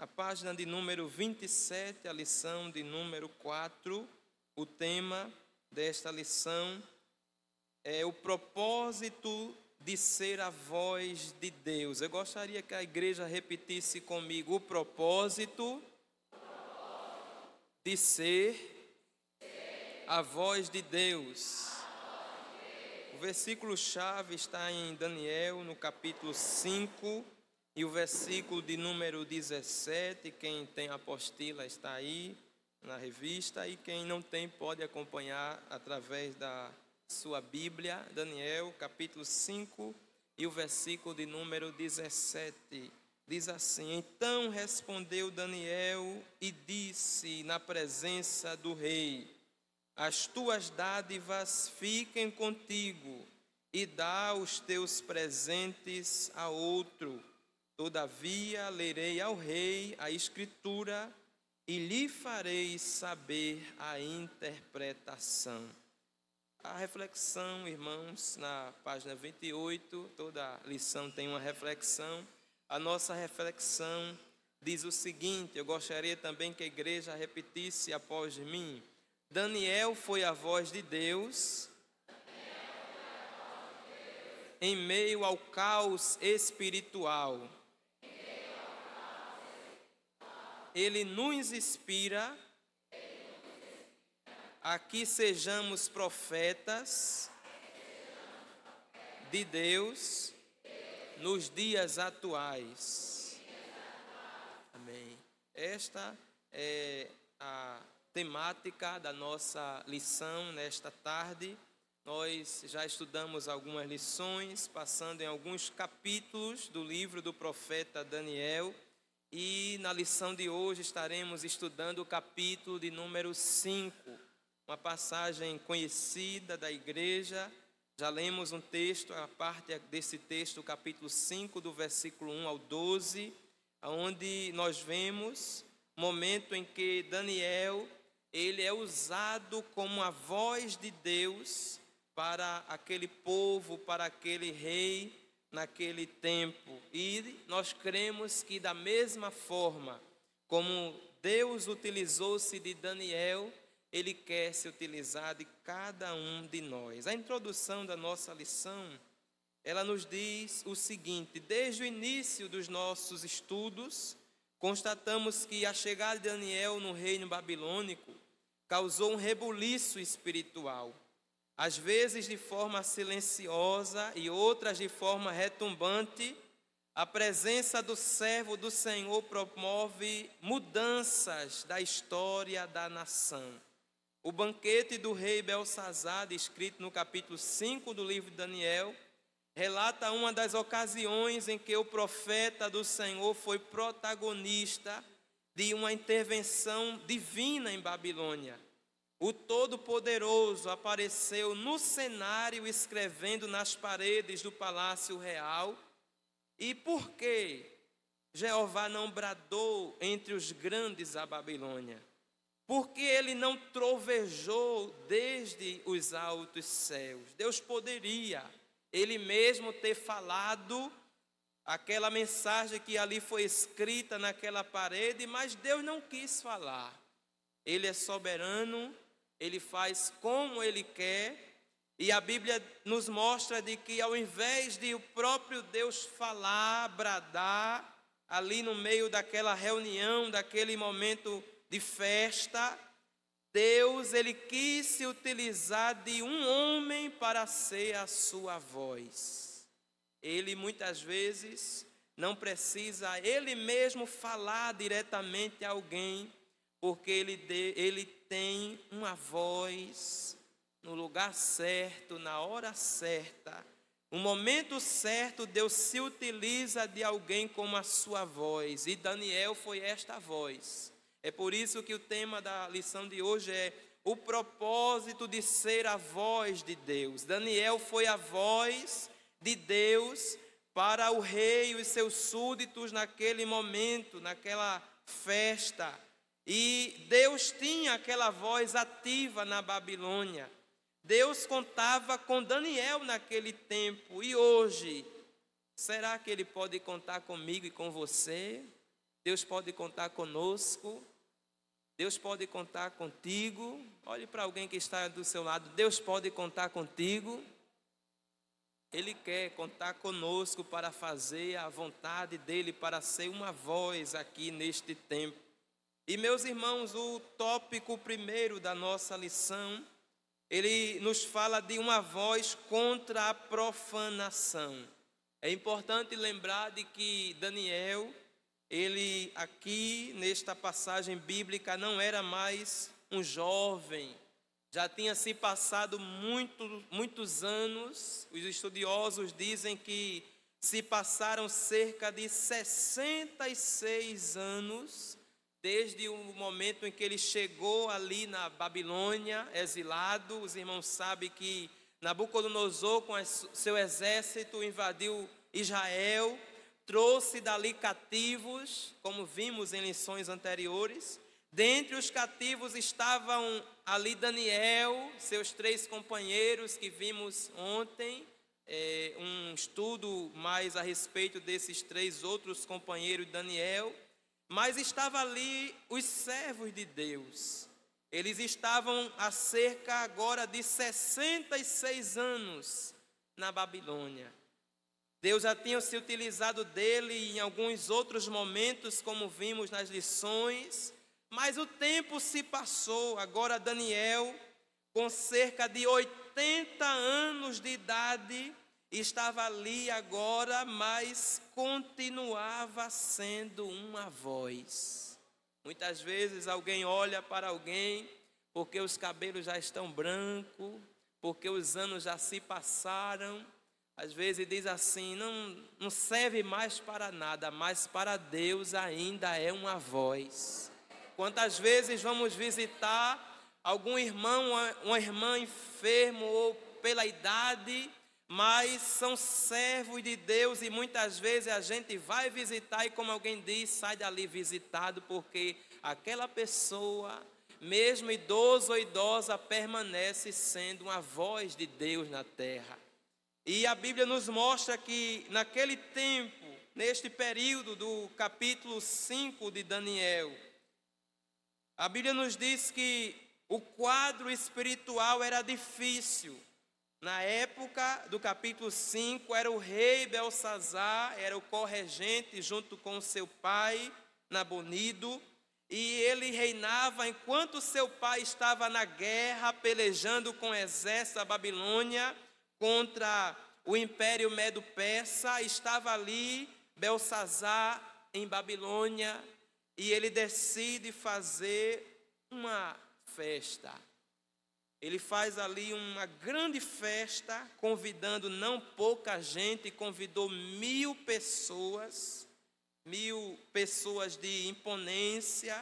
A página de número 27, a lição de número 4, o tema desta lição é o propósito de ser a voz de Deus. Eu gostaria que a igreja repetisse comigo o propósito de ser a voz de Deus. O versículo-chave está em Daniel, no capítulo 5, e o versículo de número 17, quem tem a apostila está aí na revista, e quem não tem pode acompanhar através da sua Bíblia. Daniel, capítulo 5, e o versículo de número 17. Diz assim: Então respondeu Daniel e disse na presença do rei: As tuas dádivas fiquem contigo, e dá os teus presentes a outro. Todavia lerei ao rei a escritura e lhe farei saber a interpretação. A reflexão, irmãos, na página 28, toda lição tem uma reflexão. A nossa reflexão diz o seguinte, eu gostaria também que a igreja repetisse após mim. Daniel foi a voz de Deus em meio ao caos espiritual. Ele nos inspira a que sejamos profetas de Deus nos dias atuais. Amém. Esta é a temática da nossa lição nesta tarde. Nós já estudamos algumas lições, passando em alguns capítulos do livro do profeta Daniel. E na lição de hoje estaremos estudando o capítulo de número 5, uma passagem conhecida da igreja. Já lemos um texto, a parte desse texto, o capítulo 5, do versículo 1 ao 12, onde nós vemos o momento em que Daniel, ele é usado como a voz de Deus para aquele povo, para aquele rei, naquele tempo. E nós cremos que da mesma forma como Deus utilizou-se de Daniel, Ele quer se utilizar de cada um de nós. A introdução da nossa lição, ela nos diz o seguinte: desde o início dos nossos estudos, constatamos que a chegada de Daniel no reino babilônico causou um rebuliço espiritual. Às vezes de forma silenciosa e outras de forma retumbante, a presença do servo do Senhor promove mudanças da história da nação. O banquete do rei Belsazar, descrito no capítulo 5 do livro de Daniel, relata uma das ocasiões em que o profeta do Senhor foi protagonista de uma intervenção divina em Babilônia. O Todo-Poderoso apareceu no cenário escrevendo nas paredes do palácio real. E por que Jeová não bradou entre os grandes a Babilônia? Porque ele não trovejou desde os altos céus? Deus poderia, ele mesmo, ter falado aquela mensagem que ali foi escrita naquela parede, mas Deus não quis falar. Ele é soberano, Ele faz como Ele quer, e a Bíblia nos mostra de que ao invés de o próprio Deus falar, bradar, ali no meio daquela reunião, daquele momento de festa, Deus, Ele quis se utilizar de um homem para ser a sua voz. Ele muitas vezes não precisa Ele mesmo falar diretamente a alguém, porque ele tem uma voz no lugar certo, na hora certa. No momento certo, Deus se utiliza de alguém como a sua voz. E Daniel foi esta voz. É por isso que o tema da lição de hoje é o propósito de ser a voz de Deus. Daniel foi a voz de Deus para o rei e os seus súditos naquele momento, naquela festa. E Deus tinha aquela voz ativa na Babilônia. Deus contava com Daniel naquele tempo. E hoje, será que Ele pode contar comigo e com você? Deus pode contar conosco. Deus pode contar contigo. Olhe para alguém que está do seu lado. Deus pode contar contigo. Ele quer contar conosco para fazer a vontade dele, para ser uma voz aqui neste tempo. E, meus irmãos, o tópico primeiro da nossa lição, ele nos fala de uma voz contra a profanação. É importante lembrar de que Daniel, ele aqui nesta passagem bíblica não era mais um jovem. Já tinha se passado muitos anos. Os estudiosos dizem que se passaram cerca de 66 anos, desde o momento em que ele chegou ali na Babilônia, exilado. Os irmãos sabem que Nabucodonosor, com seu exército, invadiu Israel, trouxe dali cativos, como vimos em lições anteriores. Dentre os cativos estavam ali Daniel, seus 3 companheiros que vimos ontem, um estudo mais a respeito desses 3 outros companheiros de Daniel. Mas estava ali os servos de Deus. Eles estavam há cerca agora de 66 anos na Babilônia. Deus já tinha se utilizado dele em alguns outros momentos, como vimos nas lições. Mas o tempo se passou. Agora Daniel, com cerca de 80 anos de idade, estava ali agora, mas continuava sendo uma voz. Muitas vezes alguém olha para alguém, porque os cabelos já estão brancos, porque os anos já se passaram. Às vezes diz assim, não serve mais para nada, mas para Deus ainda é uma voz. Quantas vezes vamos visitar algum irmão, uma irmã enfermo ou pela idade, mas são servos de Deus e muitas vezes a gente vai visitar e, como alguém diz, sai dali visitado, porque aquela pessoa, mesmo idoso ou idosa, permanece sendo uma voz de Deus na terra. E a Bíblia nos mostra que naquele tempo, neste período do capítulo 5 de Daniel, a Bíblia nos diz que o quadro espiritual era difícil. Na época do capítulo 5, era o rei Belsazar, era o corregente junto com seu pai, Nabonido, e ele reinava enquanto seu pai estava na guerra, pelejando com o exército da Babilônia contra o Império Medo-Persa. Estava ali Belsazar em Babilônia e ele decide fazer uma festa. Ele faz ali uma grande festa, convidando não pouca gente, convidou 1000 pessoas, 1000 pessoas de imponência,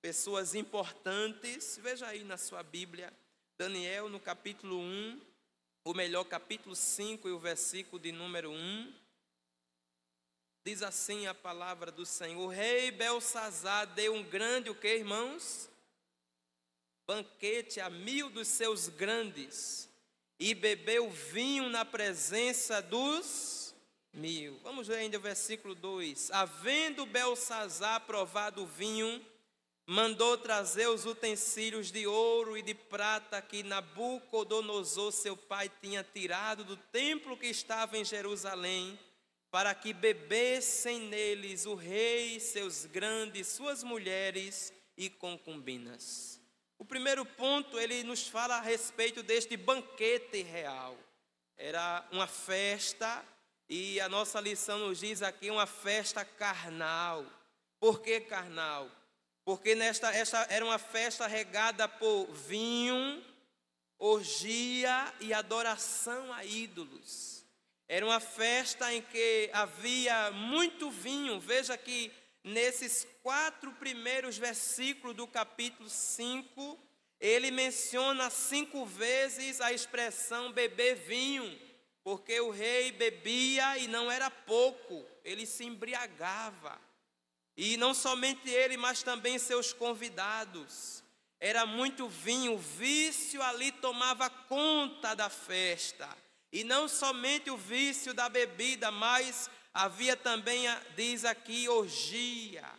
pessoas importantes. Veja aí na sua Bíblia, Daniel no capítulo 1, ou melhor, capítulo 5 e o versículo de número 1. Diz assim a palavra do Senhor: o rei Belsazar deu um grande, o que, irmãos? Banquete a 1000 dos seus grandes, e bebeu vinho na presença dos 1000. Vamos ver ainda o versículo 2. Havendo Belsazar provado o vinho, mandou trazer os utensílios de ouro e de prata que Nabucodonosor, seu pai, tinha tirado do templo que estava em Jerusalém, para que bebessem neles o rei, seus grandes, suas mulheres e concubinas. O primeiro ponto, ele nos fala a respeito deste banquete real. Era uma festa, e a nossa lição nos diz aqui, uma festa carnal. Por que carnal? Porque esta era uma festa regada por vinho, orgia e adoração a ídolos. Era uma festa em que havia muito vinho. Veja que nesses 4 primeiros versículos do capítulo 5, ele menciona 5 vezes a expressão beber vinho, porque o rei bebia e não era pouco, ele se embriagava. E não somente ele, mas também seus convidados. Era muito vinho, o vício ali tomava conta da festa. E não somente o vício da bebida, mas Havia também, diz aqui, orgia.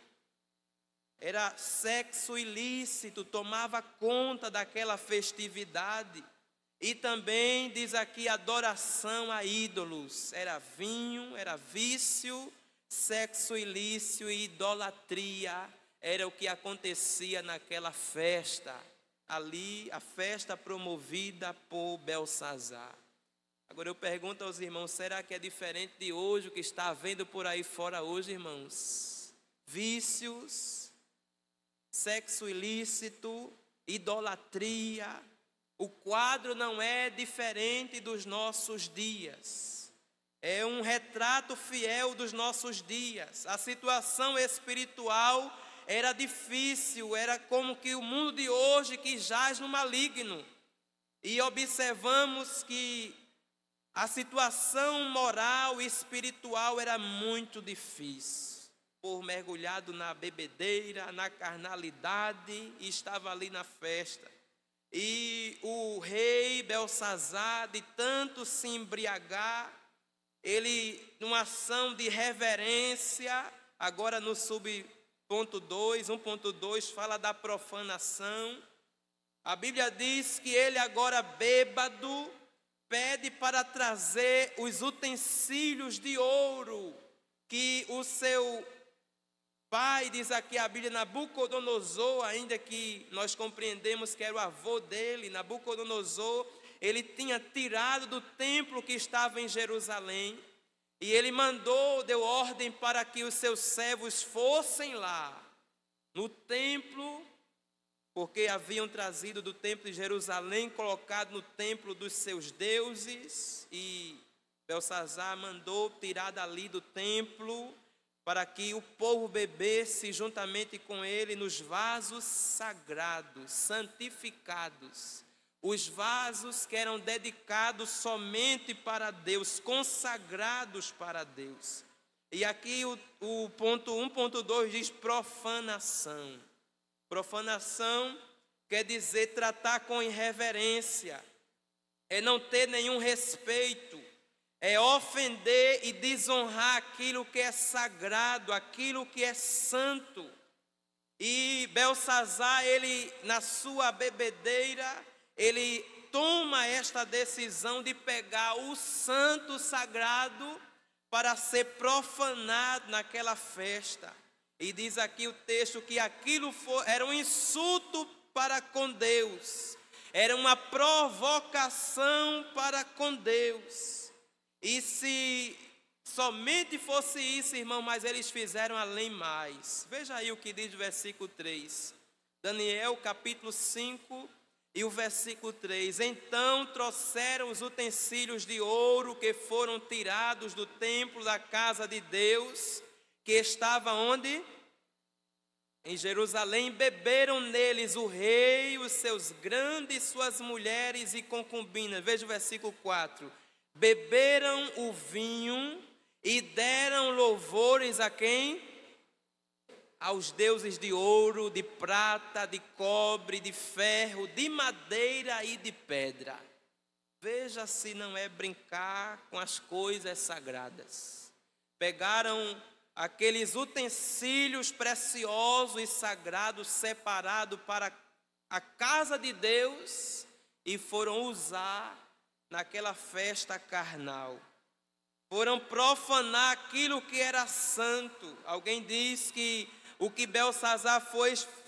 Era sexo ilícito, tomava conta daquela festividade. E também diz aqui adoração a ídolos. Era vinho, era vício, sexo ilícito e idolatria. Era o que acontecia naquela festa. Ali, a festa promovida por Belsazar. Agora eu pergunto aos irmãos, será que é diferente de hoje, o que está havendo por aí fora hoje, irmãos? Vícios, sexo ilícito, idolatria. O quadro não é diferente dos nossos dias. É um retrato fiel dos nossos dias. A situação espiritual era difícil, era como que o mundo de hoje que jaz no maligno. E observamos que a situação moral e espiritual era muito difícil. Por mergulhado na bebedeira, na carnalidade, e estava ali na festa. E o rei Belsazar, de tanto se embriagar, ele, numa ação de reverência, agora no subponto 2, 1.2, fala da profanação. A Bíblia diz que ele agora bêbado, pede para trazer os utensílios de ouro que o seu pai, diz aqui a Bíblia, Nabucodonosor, ainda que nós compreendemos que era o avô dele, Nabucodonosor, ele tinha tirado do templo que estava em Jerusalém, e ele deu ordem para que os seus servos fossem lá, no templo, porque haviam trazido do templo de Jerusalém, colocado no templo dos seus deuses, e Belsazar mandou tirar dali do templo, para que o povo bebesse juntamente com ele nos vasos sagrados, santificados, os vasos que eram dedicados somente para Deus, consagrados para Deus. E aqui o ponto 1.2 diz profanação. Profanação quer dizer tratar com irreverência, é não ter nenhum respeito, é ofender e desonrar aquilo que é sagrado, aquilo que é santo. E Belsazar, ele na sua bebedeira, ele toma esta decisão de pegar o santo sagrado para ser profanado naquela festa. E diz aqui o texto que aquilo era um insulto para com Deus, era uma provocação para com Deus. E se somente fosse isso, irmão, mas eles fizeram além mais. Veja aí o que diz o versículo 3. Daniel capítulo 5 e o versículo 3. Então trouxeram os utensílios de ouro que foram tirados do templo da casa de Deus, que estava onde? Em Jerusalém. Beberam neles o rei, os seus grandes, suas mulheres e concubinas. Veja o versículo 4. Beberam o vinho e deram louvores a quem? Aos deuses de ouro, de prata, de cobre, de ferro, de madeira e de pedra. Veja se não é brincar com as coisas sagradas. Pegaram aqueles utensílios preciosos e sagrados separados para a casa de Deus e foram usar naquela festa carnal. Foram profanar aquilo que era santo. Alguém diz que o que Belsazar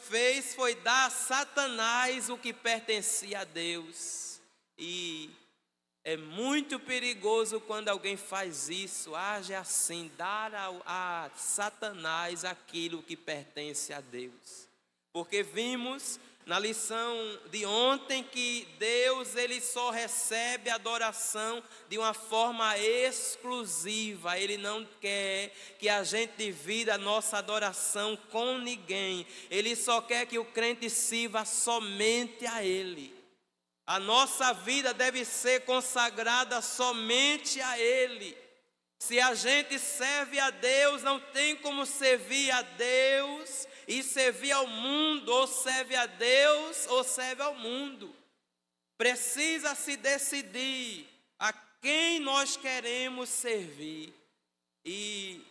fez foi dar a Satanás o que pertencia a Deus. E é muito perigoso quando alguém faz isso, age assim, dar a Satanás aquilo que pertence a Deus. Porque vimos na lição de ontem que Deus, ele só recebe adoração de uma forma exclusiva. Ele não quer que a gente divida a nossa adoração com ninguém. Ele só quer que o crente sirva somente a Ele. A nossa vida deve ser consagrada somente a Ele. Se a gente serve a Deus, não tem como servir a Deus e servir ao mundo, ou serve a Deus ou serve ao mundo. Precisa se decidir a quem nós queremos servir. E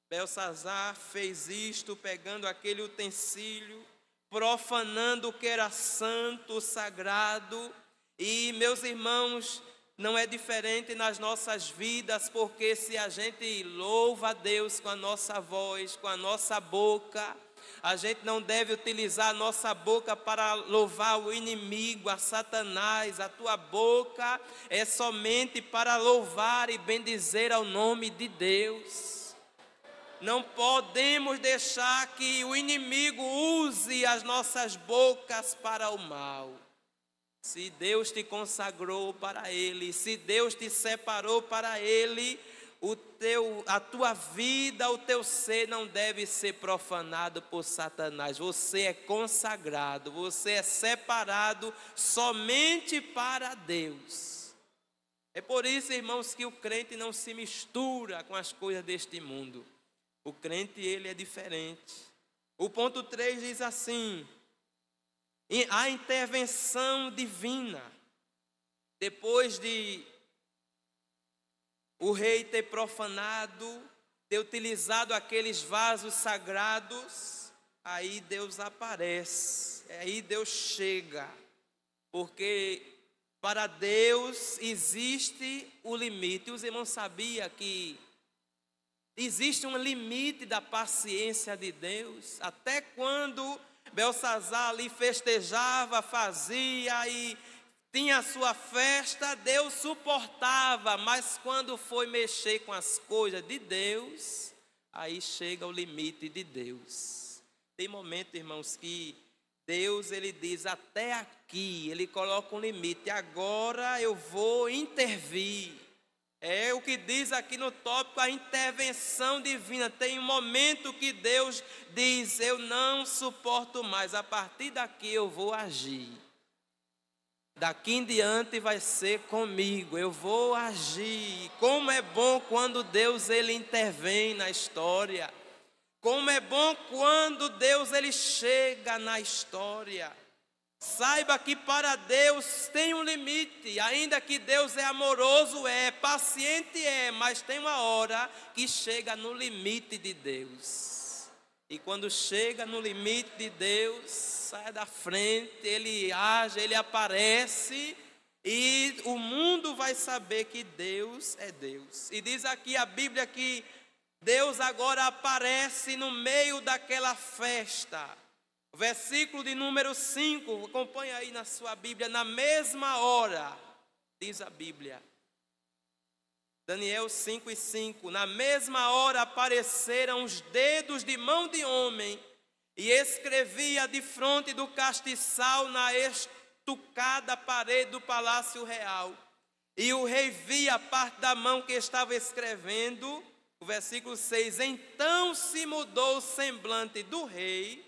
Belsazar fez isto, pegando aquele utensílio, profanando o que era santo, sagrado. E, meus irmãos, não é diferente nas nossas vidas, porque se a gente louva a Deus com a nossa voz, com a nossa boca, a gente não deve utilizar a nossa boca para louvar o inimigo, a Satanás. A tua boca é somente para louvar e bendizer ao nome de Deus. Não podemos deixar que o inimigo use as nossas bocas para o mal. Se Deus te consagrou para Ele, se Deus te separou para Ele, a tua vida, o teu ser não deve ser profanado por Satanás. Você é consagrado, você é separado somente para Deus. É por isso, irmãos, que o crente não se mistura com as coisas deste mundo. O crente, ele é diferente. O ponto 3 diz assim: a intervenção divina. Depois de o rei ter profanado, ter utilizado aqueles vasos sagrados, aí Deus aparece, aí Deus chega, porque para Deus existe o limite. Os irmãos sabiam que existe um limite da paciência de Deus? Até quando Belsazar ali festejava, fazia e tinha a sua festa, Deus suportava, mas quando foi mexer com as coisas de Deus, aí chega o limite de Deus. Tem momento, irmãos, que Deus, ele diz até aqui, ele coloca um limite, agora eu vou intervir. É o que diz aqui no tópico, a intervenção divina. Tem um momento que Deus diz, eu não suporto mais, a partir daqui eu vou agir. Daqui em diante vai ser comigo, eu vou agir. Como é bom quando Deus, ele intervém na história. Como é bom quando Deus, ele chega na história. Saiba que para Deus tem um limite, ainda que Deus é amoroso, é paciente, mas tem uma hora que chega no limite de Deus. E quando chega no limite de Deus, sai da frente, ele age, ele aparece e o mundo vai saber que Deus é Deus. E diz aqui a Bíblia que Deus agora aparece no meio daquela festa. Versículo de número 5, acompanha aí na sua Bíblia, na mesma hora, diz a Bíblia. Daniel 5:5, na mesma hora apareceram os dedos de mão de homem e escrevia de fronte do castiçal na estucada parede do palácio real. E o rei via a parte da mão que estava escrevendo. O versículo 6, então se mudou o semblante do rei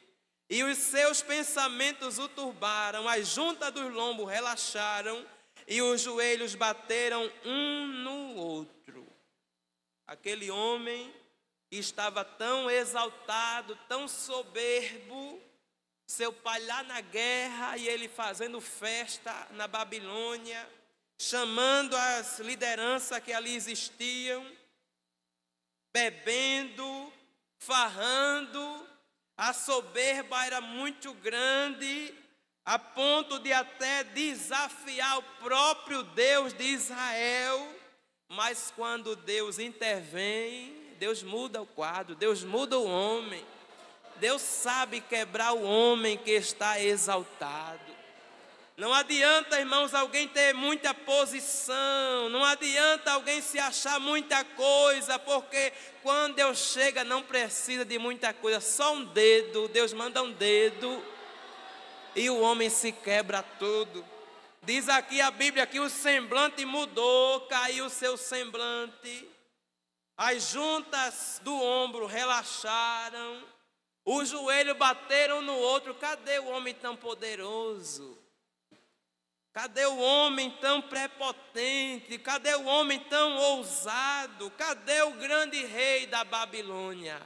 e os seus pensamentos o turbaram, as juntas dos lombos relaxaram e os joelhos bateram um no outro. Aquele homem estava tão exaltado, tão soberbo, seu pai lá na guerra e ele fazendo festa na Babilônia, chamando as lideranças que ali existiam, bebendo, farrando. A soberba era muito grande, a ponto de até desafiar o próprio Deus de Israel. Mas quando Deus intervém, Deus muda o quadro, Deus muda o homem. Deus sabe quebrar o homem que está exaltado. Não adianta, irmãos, alguém ter muita posição, não adianta alguém se achar muita coisa, porque quando Deus chega não precisa de muita coisa, só um dedo, Deus manda um dedo e o homem se quebra todo. Diz aqui a Bíblia que o semblante mudou, caiu o seu semblante, as juntas do ombro relaxaram, os joelhos bateram no outro. Cadê o homem tão poderoso? Cadê o homem tão prepotente? Cadê o homem tão ousado? Cadê o grande rei da Babilônia?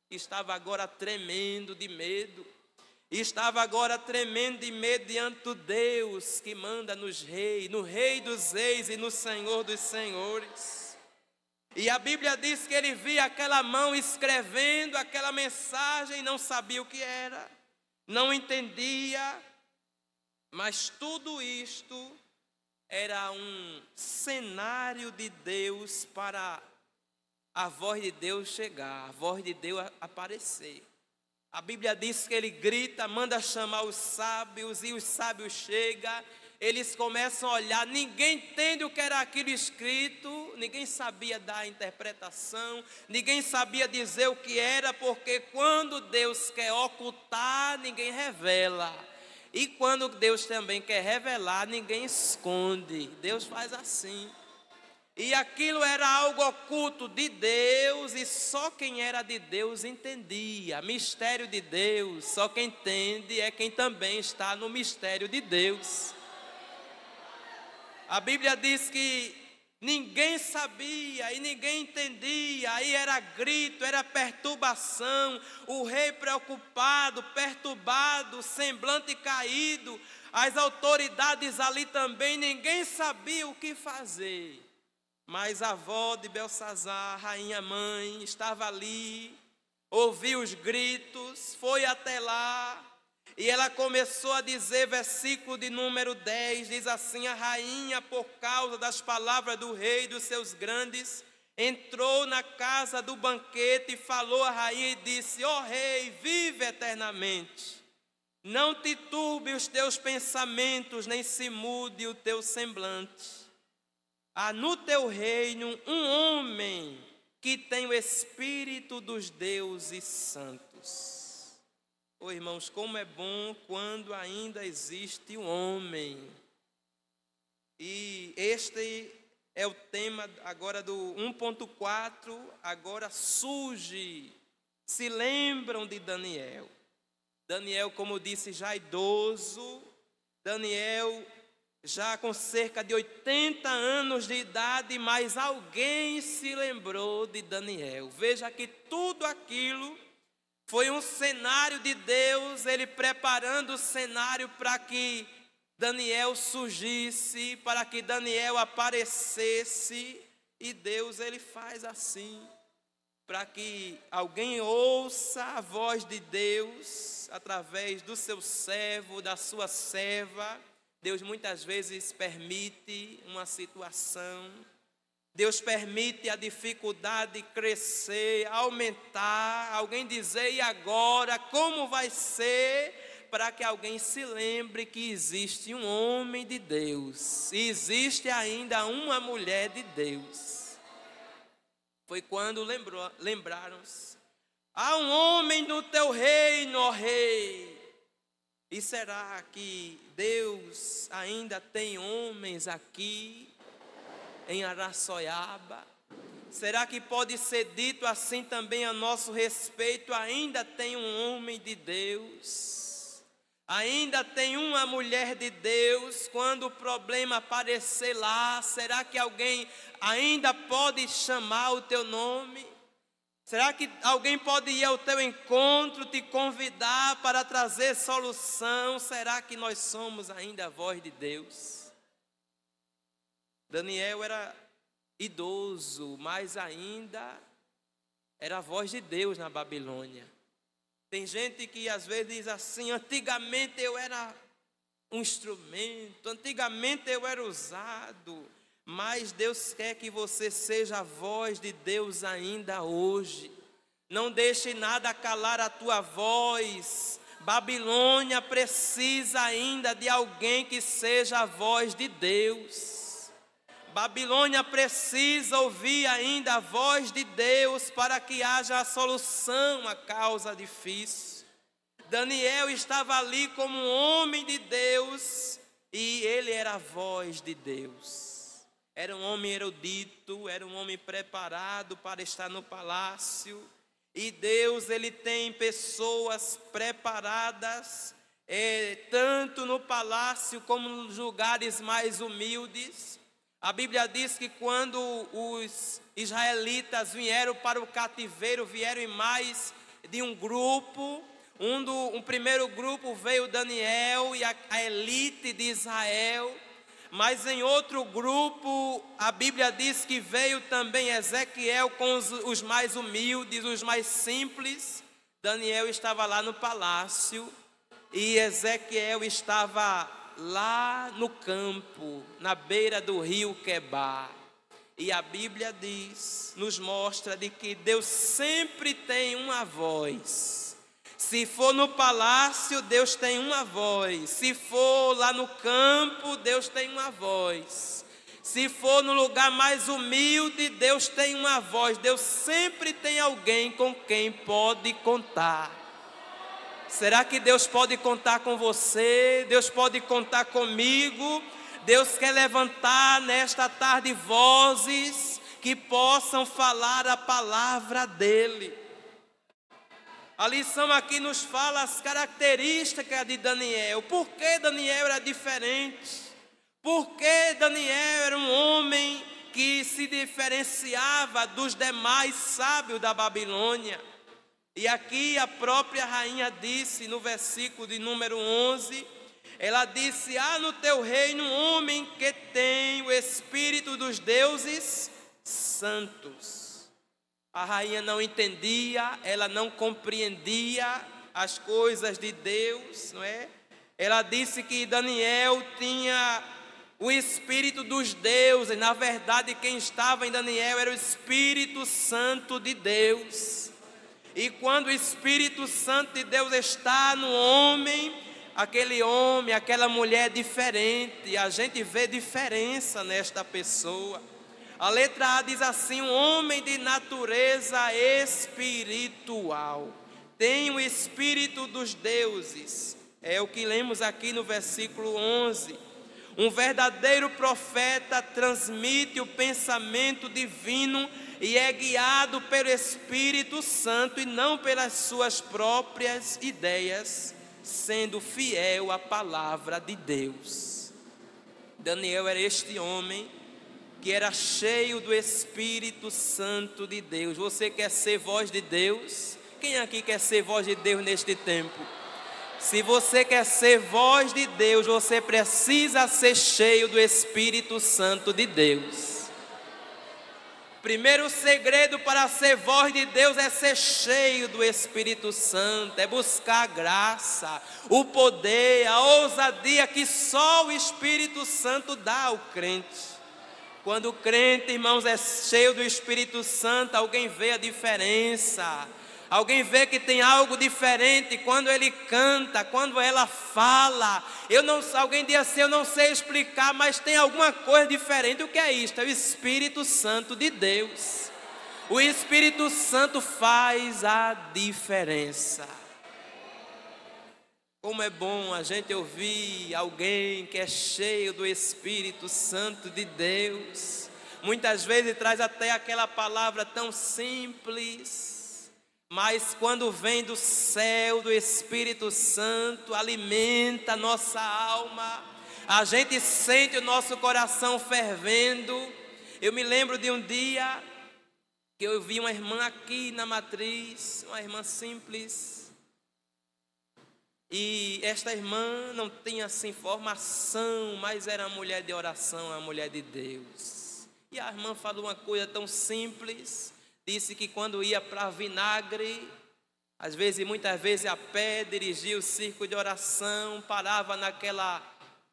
Estava agora tremendo de medo. Estava agora tremendo de medo diante do Deus que manda nos reis, no Rei dos reis e no Senhor dos senhores. E a Bíblia diz que ele via aquela mão escrevendo aquela mensagem e não sabia o que era, não entendia, mas tudo isto era um cenário de Deus para a voz de Deus chegar, a voz de Deus aparecer. A Bíblia diz que ele grita, manda chamar os sábios, e os sábios chegam, eles começam a olhar, ninguém entende o que era aquilo escrito, ninguém sabia dar a interpretação, ninguém sabia dizer o que era, porque quando Deus quer ocultar, ninguém revela. E quando Deus também quer revelar, ninguém esconde. Deus faz assim. E aquilo era algo oculto de Deus, e só quem era de Deus entendia. Mistério de Deus, só quem entende é quem também está no mistério de Deus. A Bíblia diz que ninguém sabia e ninguém entendia, aí era grito, era perturbação, o rei preocupado, perturbado, semblante caído, as autoridades ali também, ninguém sabia o que fazer. Mas a avó de Belsazar, rainha mãe, estava ali, ouviu os gritos, foi até lá, e ela começou a dizer, versículo de número 10, diz assim: a rainha, por causa das palavras do rei e dos seus grandes, entrou na casa do banquete e falou à rainha e disse: ó rei, vive eternamente. Não te turbe os teus pensamentos, nem se mude o teu semblante. Há no teu reino um homem que tem o espírito dos deuses santos. Oh, irmãos, como é bom quando ainda existe um homem. E este é o tema agora do 1.4, agora surge. Se lembram de Daniel. Daniel, como disse, já idoso. Daniel já com cerca de 80 anos de idade, mas alguém se lembrou de Daniel. Veja que tudo aquilo foi um cenário de Deus, ele preparando o cenário para que Daniel surgisse, para que Daniel aparecesse, e Deus ele faz assim, para que alguém ouça a voz de Deus, através do seu servo, da sua serva. Deus muitas vezes permite uma situação, Deus permite a dificuldade crescer, aumentar, alguém dizer, e agora, como vai ser? Para que alguém se lembre que existe um homem de Deus, e existe ainda uma mulher de Deus. Foi quando lembraram-se, há um homem no teu reino, ó rei. E será que Deus ainda tem homens aqui em Araçoiaba? Será que pode ser dito assim também a nosso respeito? Ainda tem um homem de Deus, ainda tem uma mulher de Deus. Quando o problema aparecer lá, será que alguém ainda pode chamar o teu nome? Será que alguém pode ir ao teu encontro, te convidar para trazer solução? Será que nós somos ainda a voz de Deus? Daniel era idoso, mas ainda era a voz de Deus na Babilônia. Tem gente que às vezes diz assim: antigamente eu era um instrumento, antigamente eu era usado. Mas Deus quer que você seja a voz de Deus ainda hoje. Não deixe nada calar a tua voz. Babilônia precisa ainda de alguém que seja a voz de Deus. Babilônia precisa ouvir ainda a voz de Deus para que haja a solução à causa difícil. Daniel estava ali como um homem de Deus e ele era a voz de Deus. Era um homem erudito, era um homem preparado para estar no palácio. E Deus, ele tem pessoas preparadas, tanto no palácio como nos lugares mais humildes. A Bíblia diz que quando os israelitas vieram para o cativeiro, vieram em mais de um grupo. Um primeiro grupo veio Daniel e a elite de Israel. Mas em outro grupo, a Bíblia diz que veio também Ezequiel com os mais humildes, os mais simples. Daniel estava lá no palácio e Ezequiel estava lá no campo, na beira do rio Quebar. E a Bíblia diz, nos mostra de que Deus sempre tem uma voz. Se for no palácio, Deus tem uma voz. Se for lá no campo, Deus tem uma voz. Se for no lugar mais humilde, Deus tem uma voz. Deus sempre tem alguém com quem pode contar. Será que Deus pode contar com você? Deus pode contar comigo? Deus quer levantar nesta tarde vozes que possam falar a palavra dEle. A lição aqui nos fala as características de Daniel. Por que Daniel era diferente? Por que Daniel era um homem que se diferenciava dos demais sábios da Babilônia? E aqui a própria rainha disse no versículo de número 11, ela disse: há no teu reino um homem que tem o espírito dos deuses santos. A rainha não entendia, ela não compreendia as coisas de Deus, não é? Ela disse que Daniel tinha o espírito dos deuses. Na verdade, quem estava em Daniel era o Espírito Santo de Deus. E quando o Espírito Santo de Deus está no homem, aquela mulher é diferente. A gente vê diferença nesta pessoa. A letra A diz assim: um homem de natureza espiritual. Tem o Espírito dos deuses. É o que lemos aqui no versículo 11. Um verdadeiro profeta transmite o pensamento divino e é guiado pelo Espírito Santo e não pelas suas próprias ideias, sendo fiel à palavra de Deus. Daniel era este homem que era cheio do Espírito Santo de Deus. Você quer ser voz de Deus? Quem aqui quer ser voz de Deus neste tempo? Se você quer ser voz de Deus, você precisa ser cheio do Espírito Santo de Deus. Primeiro segredo para ser voz de Deus é ser cheio do Espírito Santo, é buscar a graça, o poder, a ousadia que só o Espírito Santo dá ao crente. Quando o crente, irmãos, é cheio do Espírito Santo, alguém vê a diferença. Alguém vê que tem algo diferente quando ele canta, quando ela fala. Alguém diz assim: eu não sei explicar, mas tem alguma coisa diferente. O que é isto? É o Espírito Santo de Deus. O Espírito Santo faz a diferença. Como é bom a gente ouvir alguém que é cheio do Espírito Santo de Deus. Muitas vezes traz até aquela palavra tão simples, mas quando vem do céu, do Espírito Santo, alimenta a nossa alma. A gente sente o nosso coração fervendo. Eu me lembro de um dia que eu vi uma irmã aqui na matriz, uma irmã simples. E esta irmã não tinha assim formação, mas era uma mulher de oração, uma mulher de Deus. E a irmã falou uma coisa tão simples. Disse que quando ia para Vinagre, às vezes, muitas vezes a pé, dirigia o círculo de oração, parava naquela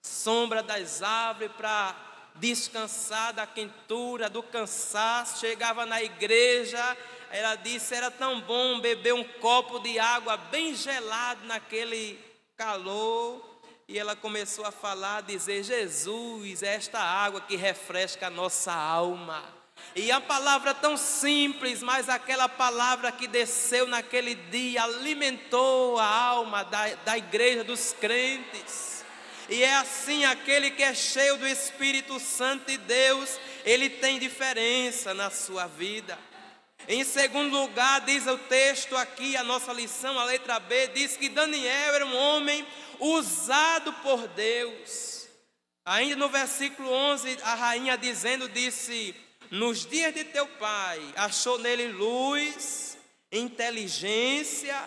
sombra das árvores para descansar da quentura, do cansaço. Chegava na igreja, ela disse, era tão bom beber um copo de água bem gelado naquele calor. E ela começou a falar, dizer: Jesus, é esta água que refresca a nossa alma. E a palavra tão simples, mas aquela palavra que desceu naquele dia alimentou a alma da igreja dos crentes. E é assim, aquele que é cheio do Espírito Santo de Deus, ele tem diferença na sua vida. Em segundo lugar, diz o texto aqui, a nossa lição, a letra B, diz que Daniel era um homem usado por Deus. Ainda no versículo 11, a rainha disse: nos dias de teu pai, achou nele luz, inteligência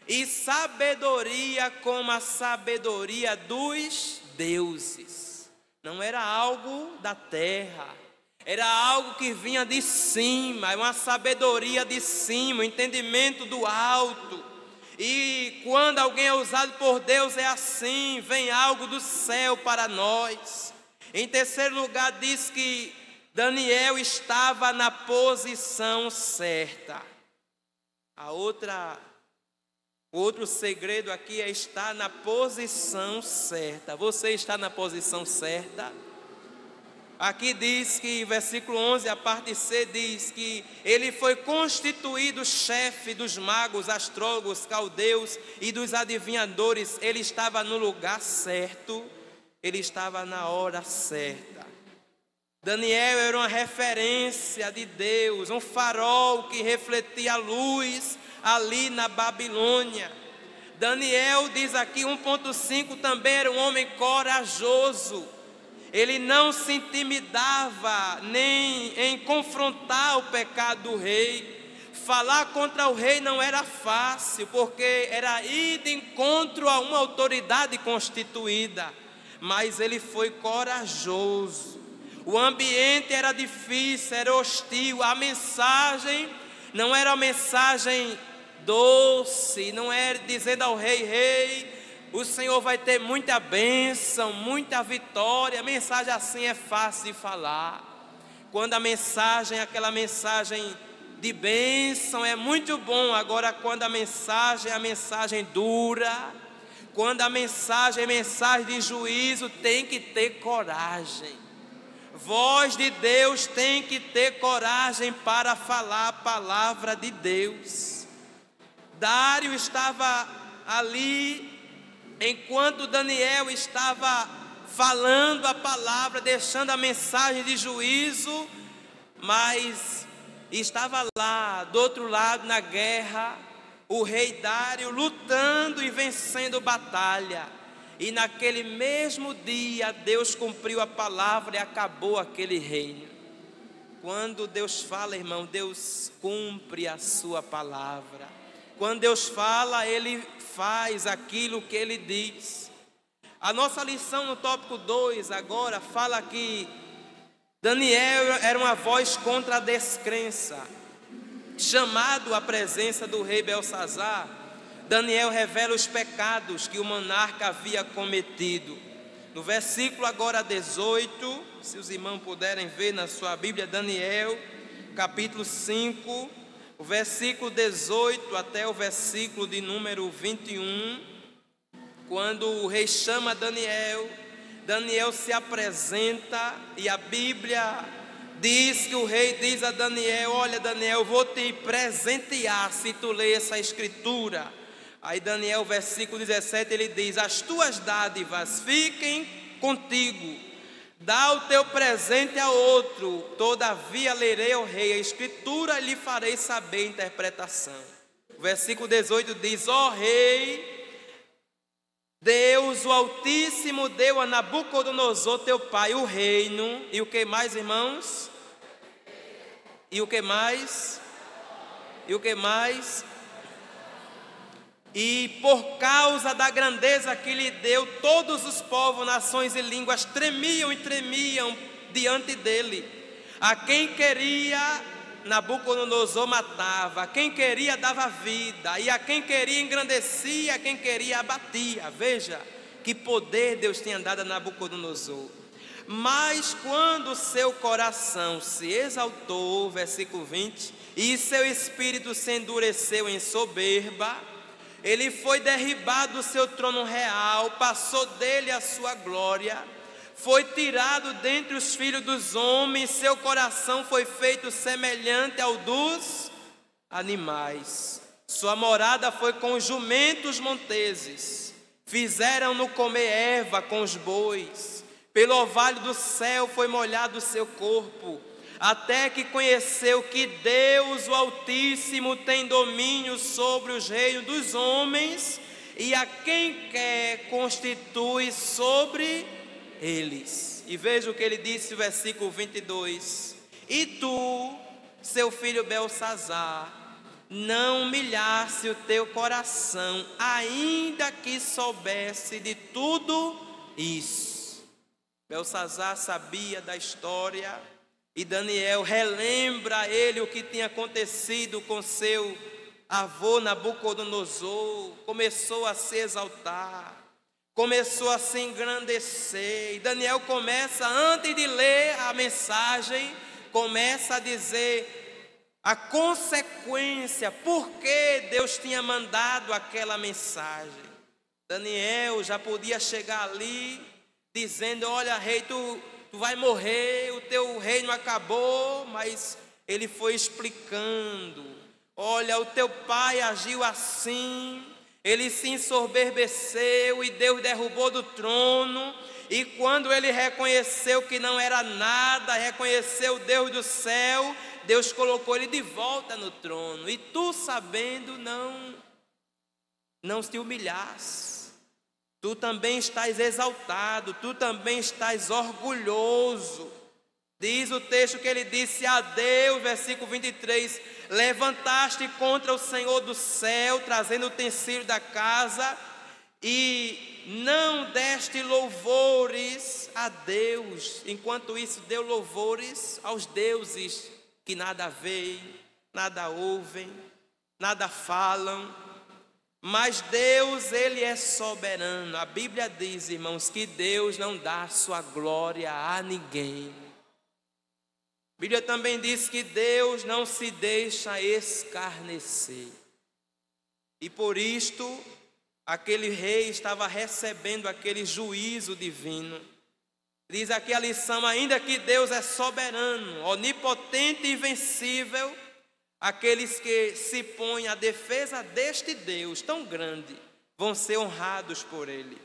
e sabedoria como a sabedoria dos deuses. não era algo da terra, era algo que vinha de cima, uma sabedoria de cima, um entendimento do alto. E quando alguém é usado por Deus é assim, vem algo do céu para nós. Em terceiro lugar, diz que Daniel estava na posição certa. O outro segredo aqui é estar na posição certa. Você está na posição certa? Aqui diz que, versículo 11, a parte C, diz que ele foi constituído chefe dos magos, astrólogos, caldeus e dos adivinhadores. Ele estava no lugar certo, ele estava na hora certa. Daniel era uma referência de Deus, um farol que refletia a luz ali na Babilônia. Daniel, diz aqui 1.5, também era um homem corajoso. Ele não se intimidava nem em confrontar o pecado do rei. Falar contra o rei não era fácil, porque era ir de encontro a uma autoridade constituída. Mas ele foi corajoso. O ambiente era difícil, era hostil. A mensagem não era uma mensagem doce, não era dizendo ao rei: rei, o Senhor vai ter muita bênção, muita vitória. A mensagem assim é fácil de falar. Quando a mensagem é aquela mensagem de bênção, é muito bom. Agora, quando a mensagem é a mensagem dura, quando a mensagem é mensagem de juízo, tem que ter coragem. Voz de Deus tem que ter coragem para falar a palavra de Deus. Dário estava ali enquanto Daniel estava falando a palavra, deixando a mensagem de juízo, mas estava lá, do outro lado na guerra, o rei Dário lutando e vencendo batalha. E naquele mesmo dia Deus cumpriu a palavra e acabou aquele reino. Quando Deus fala, irmão, Deus cumpre a sua palavra. Quando Deus fala, Ele faz aquilo que Ele diz. A nossa lição no tópico 2 agora fala que Daniel era uma voz contra a descrença. Chamado à presença do rei Belsazar, Daniel revela os pecados que o monarca havia cometido. No versículo agora 18, se os irmãos puderem ver na sua Bíblia, Daniel, capítulo 5, o versículo 18 até o versículo de número 21, quando o rei chama Daniel, Daniel se apresenta e a Bíblia diz que o rei diz a Daniel: olha, Daniel, eu vou te presentear se tu ler essa escritura. Aí Daniel, versículo 17, ele diz: as tuas dádivas fiquem contigo, dá o teu presente a outro, todavia lerei ao rei a escritura e lhe farei saber a interpretação. O versículo 18 diz: ó rei, Deus o Altíssimo deu a Nabucodonosor teu pai o reino. E o que mais, irmãos? E o que mais? E o que mais? E por causa da grandeza que lhe deu, todos os povos, nações e línguas tremiam e tremiam diante dele. A quem queria, Nabucodonosor matava, a quem queria dava vida, e a quem queria engrandecia, a quem queria abatia. Veja que poder Deus tinha dado a Nabucodonosor. Mas quando seu coração se exaltou, versículo 20, e seu espírito se endureceu em soberba, ele foi derribado do seu trono real, passou dele a sua glória, foi tirado dentre os filhos dos homens, seu coração foi feito semelhante ao dos animais. Sua morada foi com os jumentos monteses, fizeram-no comer erva com os bois, pelo orvalho do céu foi molhado o seu corpo, até que conheceu que Deus, o Altíssimo, tem domínio sobre os reinos dos homens, e a quem quer constitui sobre eles. E veja o que ele disse no versículo 22: e tu, seu filho Belsazar, não humilhasse o teu coração, ainda que soubesse de tudo isso. Belsazar sabia da história e Daniel relembra a ele o que tinha acontecido com seu avô Nabucodonosor. Começou a se exaltar, começou a se engrandecer. E Daniel começa, antes de ler a mensagem, começa a dizer a consequência, por que Deus tinha mandado aquela mensagem. Daniel já podia chegar ali dizendo: olha, rei, tu vai morrer, o teu reino acabou. Mas ele foi explicando: olha, o teu pai agiu assim, ele se ensoberbeceu e Deus derrubou do trono. E quando ele reconheceu que não era nada, reconheceu o Deus do céu, Deus colocou ele de volta no trono. E tu, sabendo, não se humilhasse. Tu também estás exaltado, tu também estás orgulhoso. Diz o texto que ele disse a Deus, versículo 23, levantaste contra o Senhor do céu, trazendo o utensílio da casa, e não deste louvores a Deus. Enquanto isso, deu louvores aos deuses que nada veem, nada ouvem, nada falam. Mas Deus, Ele é soberano. A Bíblia diz, irmãos, que Deus não dá sua glória a ninguém. A Bíblia também diz que Deus não se deixa escarnecer. E por isto, aquele rei estava recebendo aquele juízo divino. Diz aqui a lição: ainda que Deus é soberano, onipotente e invencível, aqueles que se põem à defesa deste Deus tão grande vão ser honrados por Ele.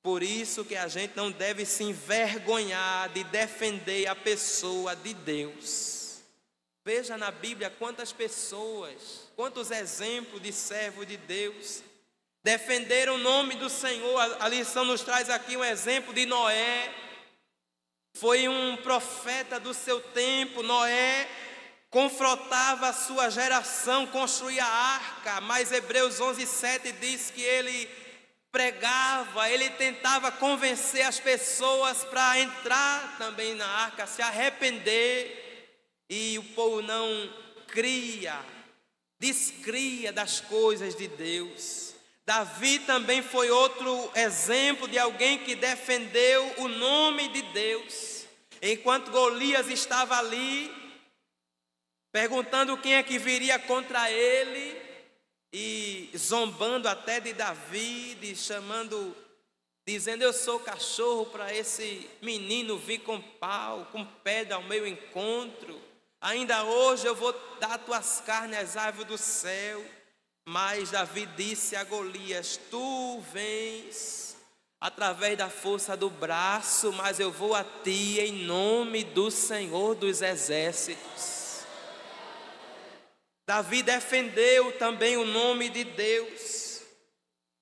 Por isso que a gente não deve se envergonhar de defender a pessoa de Deus. Veja na Bíblia quantas pessoas, quantos exemplos de servos de Deus defenderam o nome do Senhor. A lição nos traz aqui um exemplo de Noé. Foi um profeta do seu tempo. Noé confrontava a sua geração, construía a arca, mas Hebreus 11:7 diz que ele pregava, ele tentava convencer as pessoas para entrar também na arca, se arrepender, e o povo não cria, descria das coisas de Deus. Davi também foi outro exemplo de alguém que defendeu o nome de Deus, enquanto Golias estava ali perguntando quem é que viria contra ele, e zombando até de Davi, dizendo: eu sou cachorro para esse menino vir com pau, com pedra ao meu encontro. Ainda hoje eu vou dar tuas carnes às aves do céu. Mas Davi disse a Golias: tu vens através da força do braço, mas eu vou a ti em nome do Senhor dos exércitos. Davi defendeu também o nome de Deus.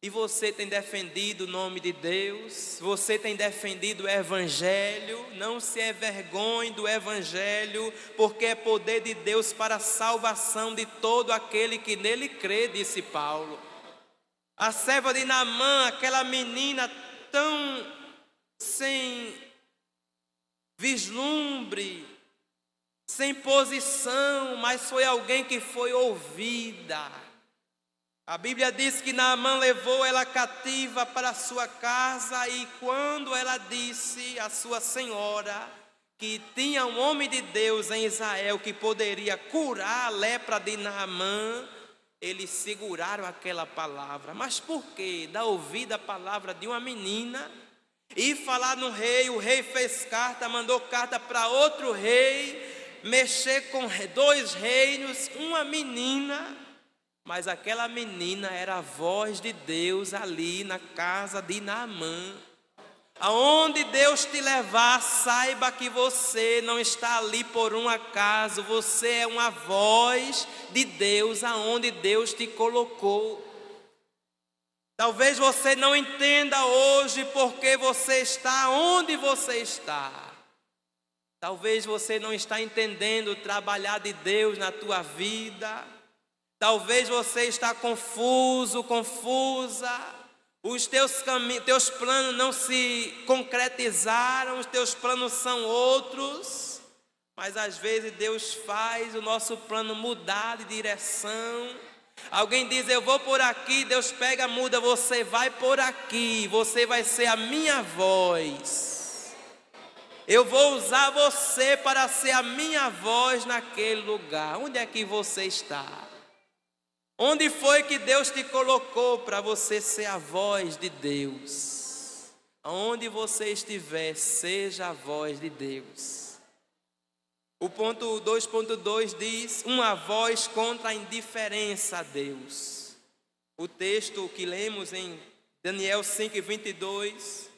E você tem defendido o nome de Deus? Você tem defendido o Evangelho? Não se envergonhe do Evangelho, porque é poder de Deus para a salvação de todo aquele que nele crê, disse Paulo. A serva de Naamã, aquela menina tão sem vislumbre, sem posição, mas foi alguém que foi ouvida. A Bíblia diz que Naamã levou ela cativa para a sua casa, e quando ela disse à sua senhora que tinha um homem de Deus em Israel que poderia curar a lepra de Naamã, eles seguraram aquela palavra. Mas por quê? Dar ouvido à palavra de uma menina e falar no rei. O rei fez carta, mandou carta para outro rei, mexer com 2 reinos, uma menina. Mas aquela menina era a voz de Deus ali na casa de Naamã. Aonde Deus te levar, saiba que você não está ali por um acaso. Você é uma voz de Deus aonde Deus te colocou. Talvez você não entenda hoje porque você está onde você está. Talvez você não está entendendo o trabalhar de Deus na tua vida. Talvez você está confuso, confusa. os teus planos não se concretizaram, os teus planos são outros, mas às vezes Deus faz o nosso plano mudar de direção. Alguém diz, eu vou por aqui, Deus pega, muda, você vai por aqui, você vai ser a minha voz. Eu vou usar você para ser a minha voz naquele lugar. Onde é que você está? Onde foi que Deus te colocou para você ser a voz de Deus? Onde você estiver, seja a voz de Deus. O ponto 2.2 diz, uma voz contra a indiferença a Deus. O texto que lemos em Daniel 5:22,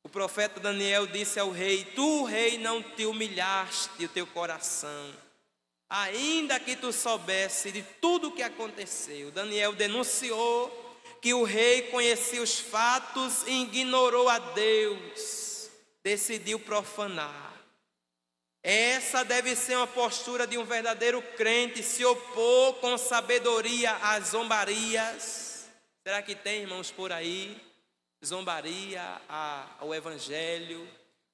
o profeta Daniel disse ao rei, tu, rei, não te humilhaste o teu coração, ainda que tu soubesse de tudo o que aconteceu. Daniel denunciou que o rei conhecia os fatos e ignorou a Deus, decidiu profanar. Essa deve ser uma postura de um verdadeiro crente, se opor com sabedoria às zombarias. Será que tem, irmãos, por aí? Zombaria ao Evangelho,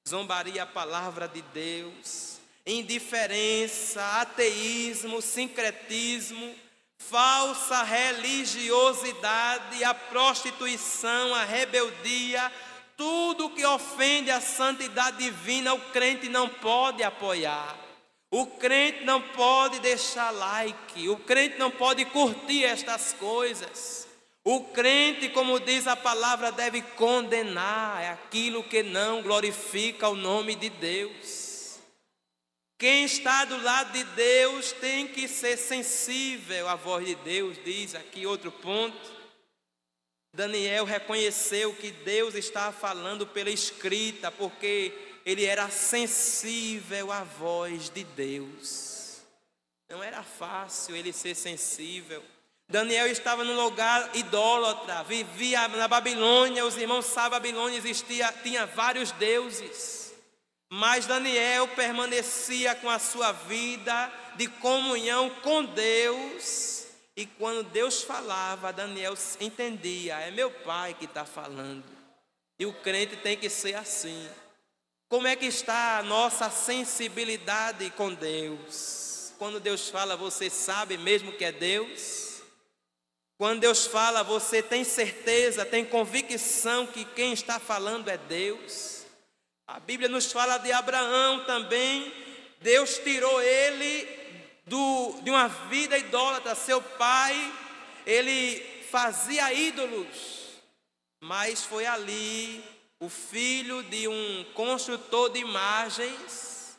zombaria à palavra de Deus, indiferença, ateísmo, sincretismo, falsa religiosidade, a prostituição, a rebeldia, tudo que ofende a santidade divina, o crente não pode apoiar. O crente não pode deixar like, o crente não pode curtir estas coisas. O crente, como diz a palavra, deve condenar aquilo que não glorifica o nome de Deus. Quem está do lado de Deus tem que ser sensível à voz de Deus, diz aqui outro ponto. Daniel reconheceu que Deus estava falando pela escrita, porque ele era sensível à voz de Deus. Não era fácil ele ser sensível. Daniel estava num lugar idólatra, vivia na Babilônia, os irmãos sabem, a Babilônia tinha vários deuses. Mas Daniel permanecia com a sua vida de comunhão com Deus. E quando Deus falava, Daniel entendia, é meu pai que está falando. E o crente tem que ser assim. Como é que está a nossa sensibilidade com Deus? Quando Deus fala, você sabe mesmo que é Deus? Quando Deus fala, você tem certeza, tem convicção que quem está falando é Deus? A Bíblia nos fala de Abraão também. Deus tirou ele de uma vida idólatra. Seu pai, ele fazia ídolos, mas foi ali o filho de um construtor de imagens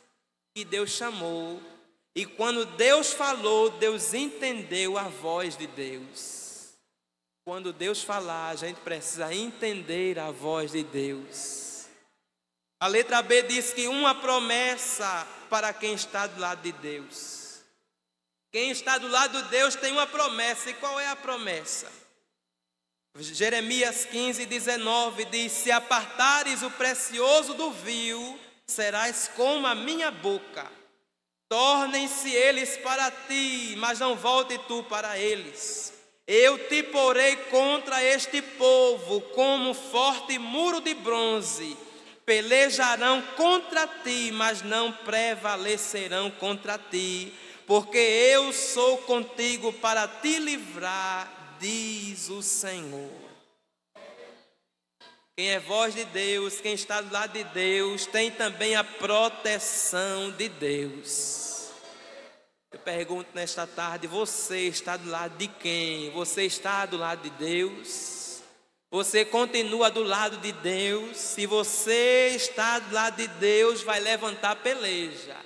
que Deus chamou. E quando Deus falou, Deus entendeu a voz de Deus. Quando Deus falar, a gente precisa entender a voz de Deus. A letra B diz que uma promessa para quem está do lado de Deus. Quem está do lado de Deus tem uma promessa. E qual é a promessa? Jeremias 15:19 diz, se apartares o precioso do vil, serás como a minha boca. Tornem-se eles para ti, mas não volte tu para eles. Eu te porei contra este povo como um forte muro de bronze. Pelejarão contra ti, mas não prevalecerão contra ti, porque eu sou contigo para te livrar, diz o Senhor. Quem é voz de Deus, quem está do lado de Deus, tem também a proteção de Deus. Eu pergunto nesta tarde, você está do lado de quem? Você está do lado de Deus? Você continua do lado de Deus? Se você está do lado de Deus, vai levantar peleja.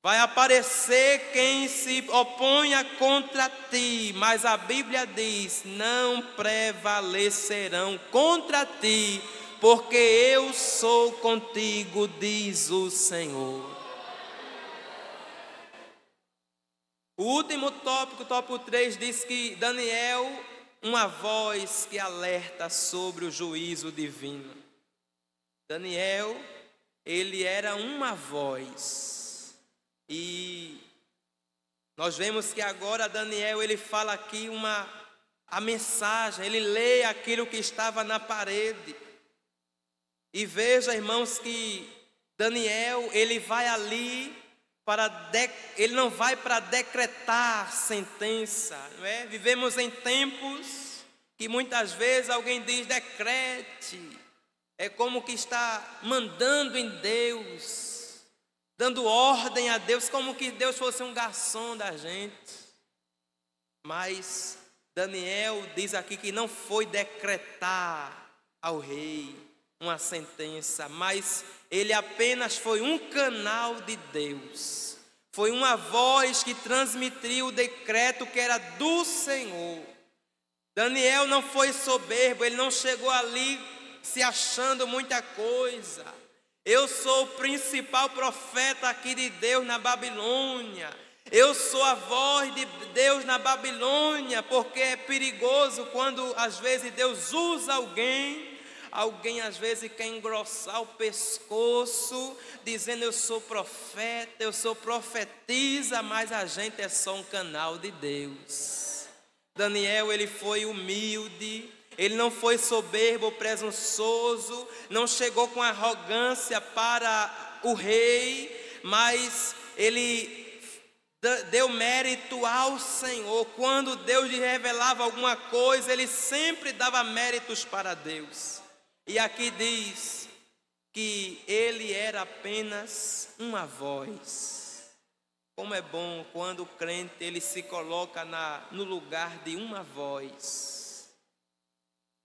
Vai aparecer quem se oponha contra ti, mas a Bíblia diz, não prevalecerão contra ti, porque eu sou contigo, diz o Senhor. O último tópico, tópico 3, diz que Daniel, uma voz que alerta sobre o juízo divino. Daniel, ele era uma voz. E nós vemos que agora Daniel, ele fala aqui a mensagem, ele lê aquilo que estava na parede. E veja, irmãos, que Daniel, ele vai ali ele não vai para decretar sentença, não é? Vivemos em tempos que muitas vezes alguém diz decrete, é como que está mandando em Deus, dando ordem a Deus, como que Deus fosse um garçom da gente. Mas Daniel diz aqui que não foi decretar ao rei uma sentença, mas ele apenas foi um canal de Deus. Foi uma voz que transmitiu o decreto que era do Senhor. Daniel não foi soberbo, ele não chegou ali se achando muita coisa. Eu sou o principal profeta aqui de Deus na Babilônia. Eu sou a voz de Deus na Babilônia, porque é perigoso quando às vezes Deus usa alguém às vezes quer engrossar o pescoço, dizendo eu sou profeta, eu sou profetisa, mas a gente é só um canal de Deus. Daniel, ele foi humilde, ele não foi soberbo ou presunçoso, não chegou com arrogância para o rei, mas ele deu mérito ao Senhor. Quando Deus lhe revelava alguma coisa, ele sempre dava méritos para Deus. E aqui diz que ele era apenas uma voz. Como é bom quando o crente ele se coloca no lugar de uma voz.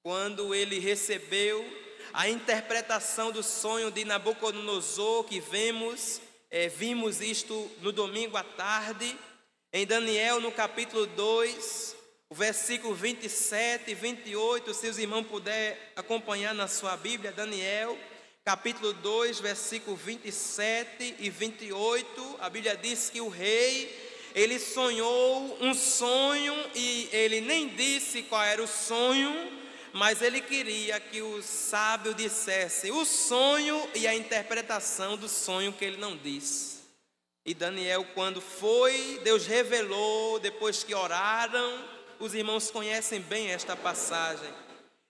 Quando ele recebeu a interpretação do sonho de Nabucodonosor, que vimos isto no domingo à tarde, em Daniel no capítulo 2, o versículo 27 e 28, se os irmãos puderem acompanhar na sua Bíblia, Daniel, capítulo 2, versículo 27 e 28, a Bíblia diz que o rei, ele sonhou um sonho e ele nem disse qual era o sonho, mas ele queria que o sábio dissesse o sonho e a interpretação do sonho que ele não disse. E Daniel, quando foi, Deus revelou, depois que oraram. Os irmãos conhecem bem esta passagem.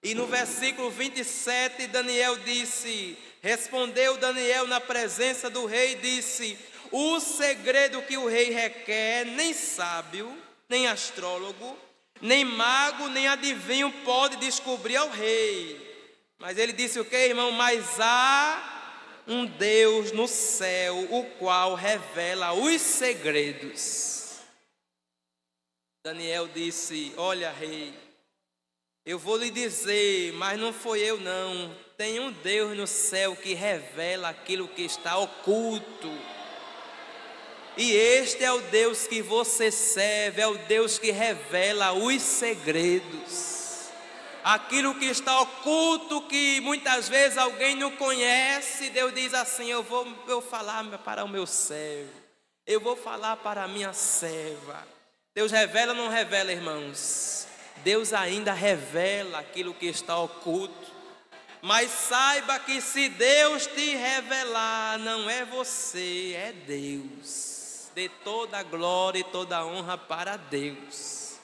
E no versículo 27, Daniel disse, respondeu Daniel na presença do rei, disse, o segredo que o rei requer, nem sábio, nem astrólogo, nem mago, nem adivinho pode descobrir ao rei. Mas ele disse o que, irmão? Mas há um Deus no céu, o qual revela os segredos. Daniel disse, olha rei, eu vou lhe dizer, mas não foi eu não, tem um Deus no céu que revela aquilo que está oculto. E este é o Deus que você serve, é o Deus que revela os segredos. Aquilo que está oculto, que muitas vezes alguém não conhece, Deus diz assim, eu vou falar para o meu servo, eu vou falar para a minha serva. Deus revela ou não revela, irmãos? Deus ainda revela aquilo que está oculto. Mas saiba que se Deus te revelar, não é você, é Deus. Dê toda a glória e toda a honra para Deus.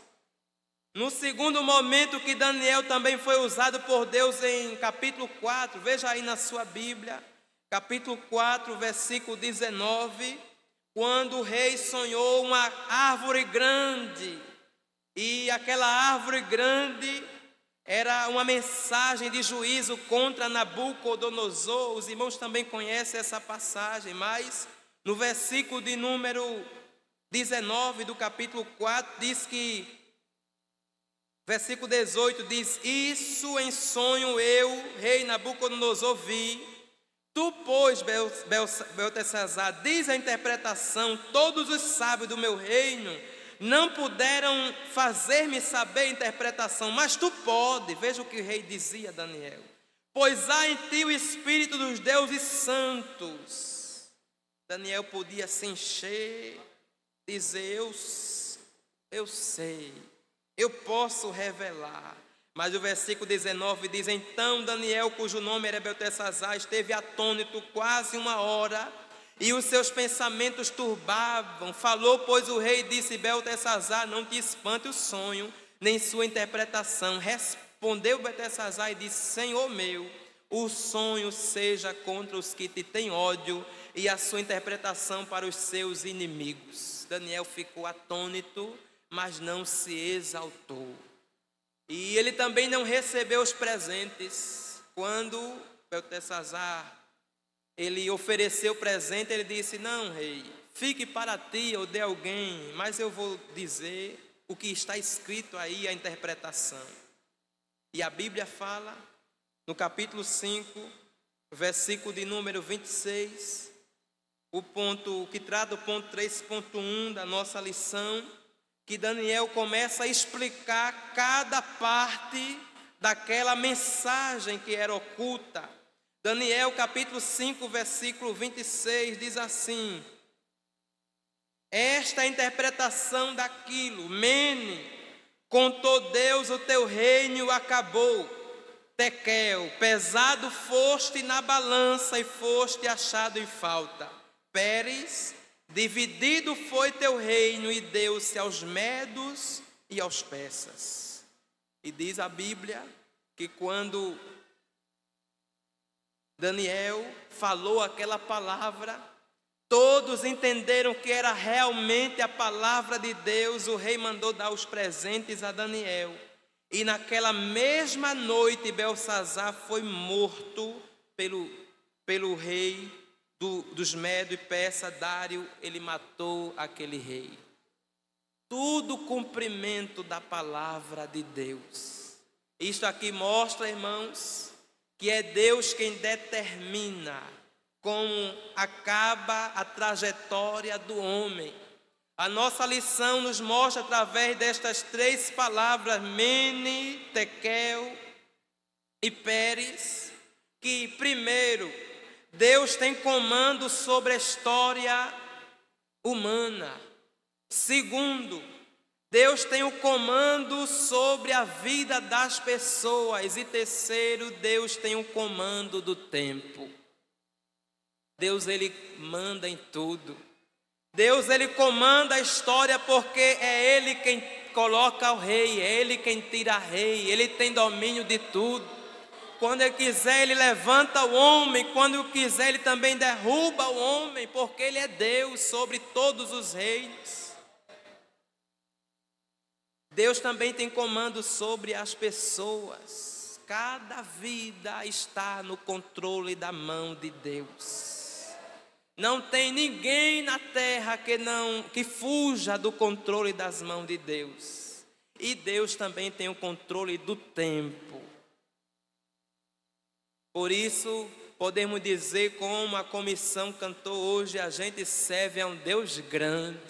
No segundo momento que Daniel também foi usado por Deus em capítulo 4, veja aí na sua Bíblia, capítulo 4, versículo 19, quando o rei sonhou uma árvore grande, e aquela árvore grande era uma mensagem de juízo contra Nabucodonosor. Os irmãos também conhecem essa passagem, mas no versículo de número 19 do capítulo 4 diz que, versículo 18 diz, isso em sonho eu, rei Nabucodonosor, vi. Tu, pois, Beltesazar, diz a interpretação, todos os sábios do meu reino não puderam fazer-me saber a interpretação, mas tu pode. Veja o que o rei dizia a Daniel. Pois há em ti o Espírito dos deuses santos. Daniel podia se encher, dizer, eu sei, eu posso revelar. Mas o versículo 19 diz, então Daniel, cujo nome era Beltesazar, esteve atônito quase 1 hora, e os seus pensamentos turbavam. Falou, pois, o rei, disse, Beltesazar, não te espante o sonho, nem sua interpretação. Respondeu Beltesazar e disse: Senhor meu, o sonho seja contra os que te têm ódio, e a sua interpretação para os seus inimigos. Daniel ficou atônito, mas não se exaltou. E ele também não recebeu os presentes. Quando Beltesazar ele ofereceu presente, ele disse: não, rei, fique para ti ou de alguém, mas eu vou dizer o que está escrito aí, a interpretação. E a Bíblia fala, no capítulo 5, versículo de número 26, o ponto que trata o ponto 3.1 da nossa lição, que Daniel começa a explicar cada parte daquela mensagem que era oculta. Daniel capítulo 5, versículo 26 diz assim: esta é a interpretação daquilo. Mene, contou Deus, o teu reino acabou. Tekel, pesado foste na balança e foste achado em falta. Pérez, dividido foi teu reino e deu-se aos medos e aos persas. E diz a Bíblia que quando Daniel falou aquela palavra, todos entenderam que era realmente a palavra de Deus. O rei mandou dar os presentes a Daniel. E naquela mesma noite, Belsazar foi morto pelo rei dos Medos e Persa, Dário. Ele matou aquele rei. Tudo cumprimento da palavra de Deus. Isto aqui mostra, irmãos, que é Deus quem determina como acaba a trajetória do homem. A nossa lição nos mostra através destas três palavras, Mene, Tekel e Pérez, que primeiro, Deus tem comando sobre a história humana. Segundo, Deus tem o comando sobre a vida das pessoas. E terceiro, Deus tem o comando do tempo. Deus, ele manda em tudo. Deus, ele comanda a história porque é ele quem coloca o rei, é ele quem tira rei, ele tem domínio de tudo. Quando ele quiser, ele levanta o homem, quando ele quiser, ele também derruba o homem, porque ele é Deus sobre todos os reinos. Deus também tem comando sobre as pessoas. Cada vida está no controle da mão de Deus. Não tem ninguém na terra que fuja do controle das mãos de Deus. E Deus também tem o controle do tempo. Por isso, podemos dizer, como a comissão cantou hoje, a gente serve a um Deus grande.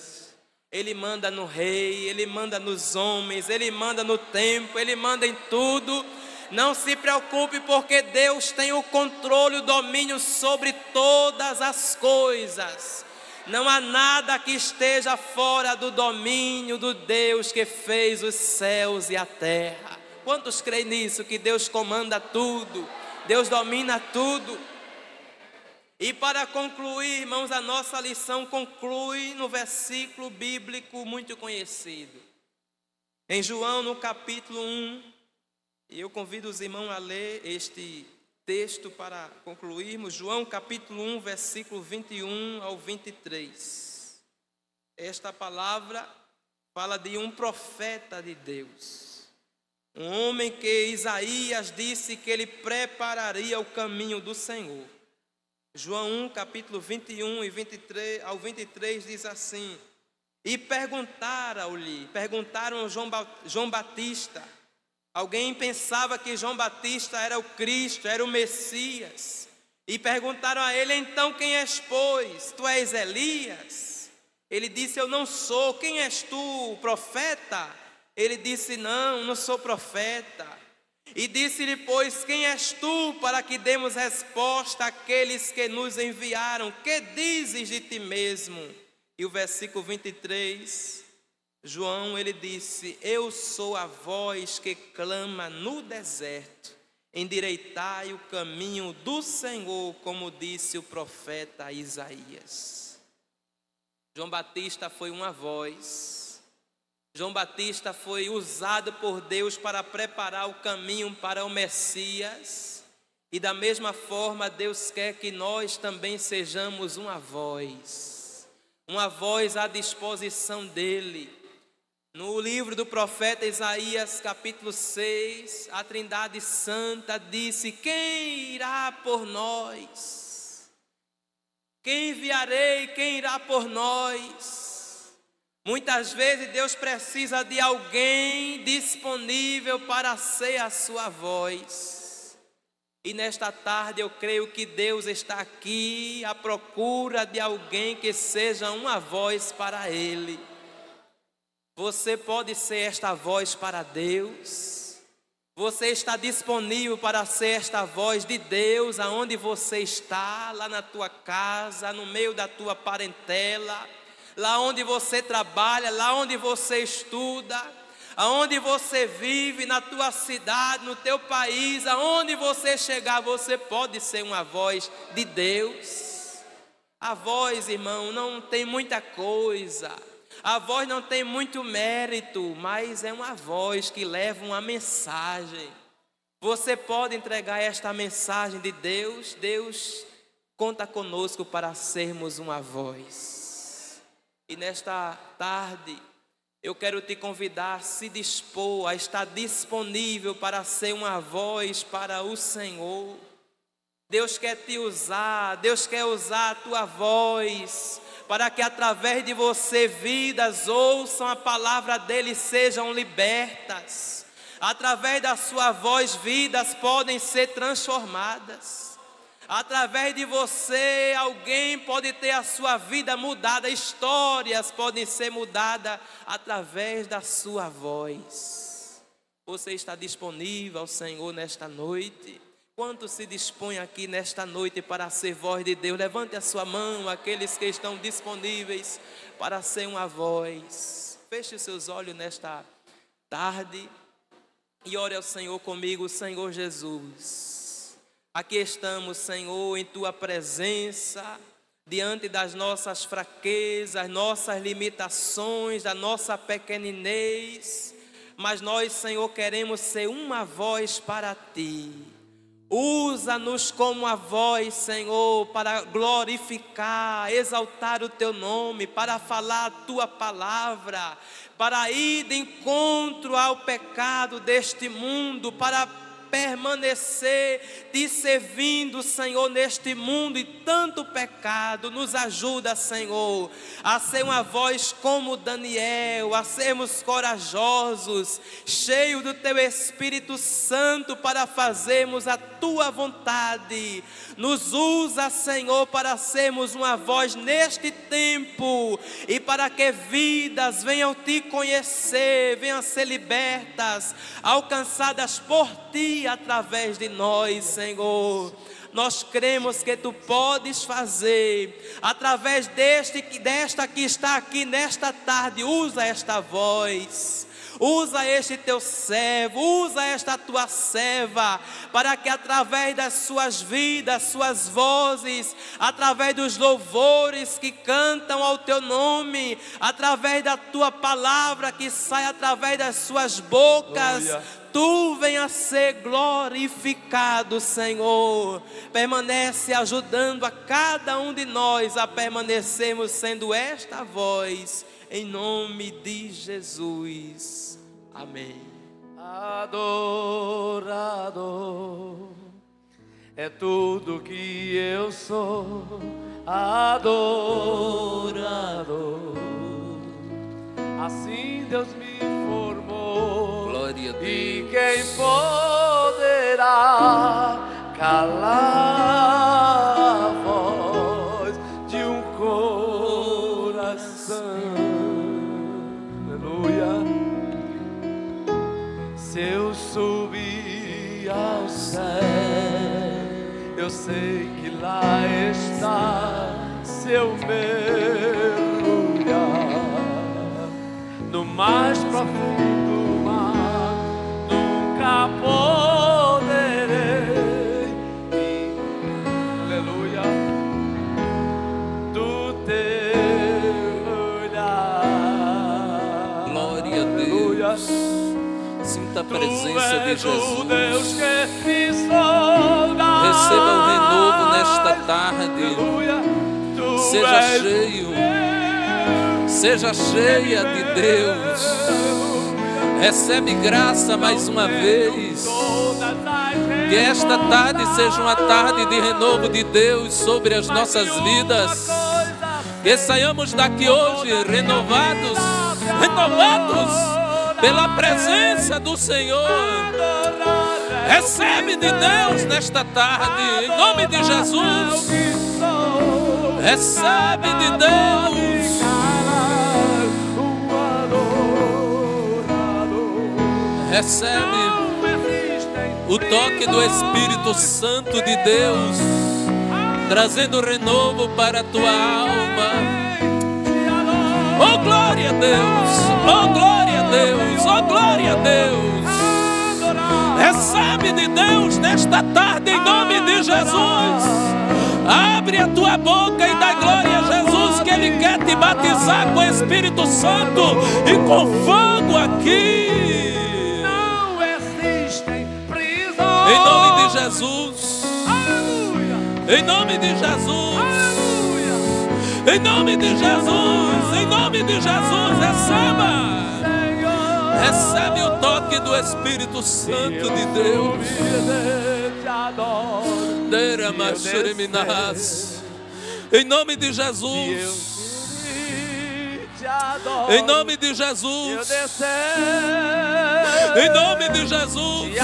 Ele manda no rei, ele manda nos homens, ele manda no tempo, ele manda em tudo. Não se preocupe, porque Deus tem o controle, o domínio sobre todas as coisas. Não há nada que esteja fora do domínio do Deus que fez os céus e a terra. Quantos creem nisso, que Deus comanda tudo, Deus domina tudo? E para concluir, irmãos, a nossa lição conclui no versículo bíblico muito conhecido. Em João, no capítulo 1, e eu convido os irmãos a ler este texto para concluirmos. João capítulo 1, versículo 21 ao 23. Esta palavra fala de um profeta de Deus. Um homem que Isaías disse que ele prepararia o caminho do Senhor. João 1, capítulo 21 e 23 ao 23 diz assim: e perguntaram a João Batista. Alguém pensava que João Batista era o Cristo, era o Messias. E perguntaram a ele: então quem és, pois? Tu és Elias? Ele disse: eu não sou. Quem és tu, profeta? Ele disse: não sou profeta. E disse-lhe: pois quem és tu, para que demos resposta àqueles que nos enviaram? Que dizes de ti mesmo? E o versículo 23, João, ele disse: eu sou a voz que clama no deserto, endireitai o caminho do Senhor, como disse o profeta Isaías. João Batista foi uma voz João Batista foi usado por Deus para preparar o caminho para o Messias. E da mesma forma, Deus quer que nós também sejamos uma voz à disposição dEle. No livro do profeta Isaías, capítulo 6, a Trindade Santa disse: quem irá por nós? Quem enviarei? Quem irá por nós? Muitas vezes Deus precisa de alguém disponível para ser a sua voz. E nesta tarde eu creio que Deus está aqui à procura de alguém que seja uma voz para Ele. Você pode ser esta voz para Deus. Você está disponível para ser esta voz de Deus aonde você está, lá na tua casa, no meio da tua parentela, lá onde você trabalha, lá onde você estuda, aonde você vive, na tua cidade, no teu país, aonde você chegar, você pode ser uma voz de Deus. A voz, irmão, não tem muita coisa, a voz não tem muito mérito, mas é uma voz que leva uma mensagem. Você pode entregar esta mensagem de Deus. Deus conta conosco para sermos uma voz. E nesta tarde, eu quero te convidar a se dispor, a estar disponível para ser uma voz para o Senhor. Deus quer te usar, Deus quer usar a tua voz, para que através de você vidas ouçam a palavra dEle e sejam libertas. Através da sua voz vidas podem ser transformadas. Através de você, alguém pode ter a sua vida mudada, histórias podem ser mudadas através da sua voz. Você está disponível ao Senhor nesta noite? Quanto se dispõe aqui nesta noite para ser voz de Deus? Levante a sua mão, aqueles que estão disponíveis para ser uma voz. Feche os seus olhos nesta tarde e ore ao Senhor comigo. Senhor Jesus, aqui estamos, Senhor, em Tua presença, diante das nossas fraquezas, nossas limitações, da nossa pequeninez, mas nós, Senhor, queremos ser uma voz para Ti. Usa-nos como a voz, Senhor, para glorificar, exaltar o Teu nome, para falar a Tua palavra, para ir de encontro ao pecado deste mundo, para permanecer te servindo, Senhor, neste mundo e tanto pecado. Nos ajuda, Senhor, a ser uma voz como Daniel, a sermos corajosos, cheios do Teu Espírito Santo para fazermos a Tua vontade. Nos usa, Senhor, para sermos uma voz neste tempo e para que vidas venham Te conhecer, venham ser libertas, alcançadas por Ti através de nós, Senhor. Nós cremos que Tu podes fazer através desta que está aqui nesta tarde. Usa esta voz, usa este Teu servo, usa esta Tua serva, para que através das suas vidas, suas vozes, através dos louvores que cantam ao Teu nome, através da Tua palavra que sai através das suas bocas, glória, Tu venha ser glorificado, Senhor. Permanece ajudando a cada um de nós a permanecermos sendo esta voz, em nome de Jesus. Amém. Adorado é tudo que eu sou. Adorado, assim Deus me formou. Glória a Deus. E quem poderá calar a voz de um coração? Aleluia. Se eu subir ao céu, eu sei que lá está seu mergulhar no mais profundo mar. Nunca poderei, aleluia, do teu olhar. Glória a o Deus que me sonda. Receba o renovo nesta tarde. Aleluia. Tu Seja és cheio, Deus. seja cheia de Deus. Recebe graça mais uma vez. Que esta tarde seja uma tarde de renovo de Deus sobre as nossas vidas. Que saiamos daqui hoje renovados, pela presença do Senhor. Recebe de Deus nesta tarde, em nome de Jesus. Recebe de Deus. Recebe o toque do Espírito Santo de Deus, trazendo renovo para a tua alma. Oh glória a Deus, oh glória a Deus, oh glória a Deus. Recebe de Deus nesta tarde em nome de Jesus. Abre a tua boca e dá glória a Jesus, que Ele quer te batizar com o Espírito Santo e com fogo aqui. Em nome de Jesus. Em nome de Jesus. Em nome de Jesus. Em nome de Jesus. Receba. Recebe o toque do Espírito Santo de Deus. Em nome de Jesus. Em nome de Jesus. Em nome de Jesus.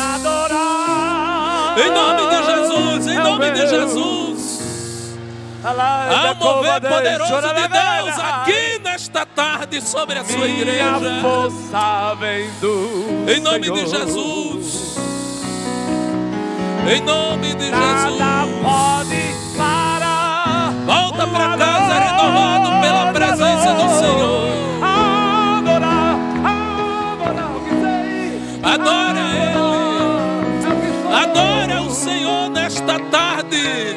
Em nome de Jesus. Em nome de Jesus. Há um mover poderoso de Deus aqui nesta tarde sobre a sua igreja. Em nome de Jesus. Em nome de Jesus. Volta para casa renovado pela presença do Senhor. Adora Ele. Adora o Senhor nesta tarde.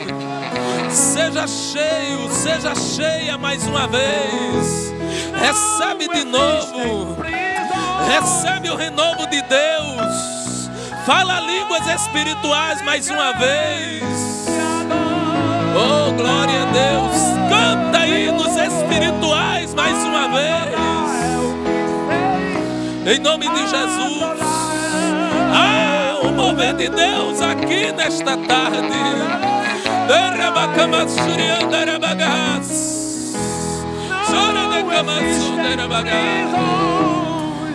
Seja cheio, seja cheia mais uma vez. Recebe de novo. Recebe o renovo de Deus. Fala línguas espirituais mais uma vez. Oh, glória a Deus. Canta hinos espirituais mais uma vez. Em nome de Jesus. Ah, o mover de Deus aqui nesta tarde.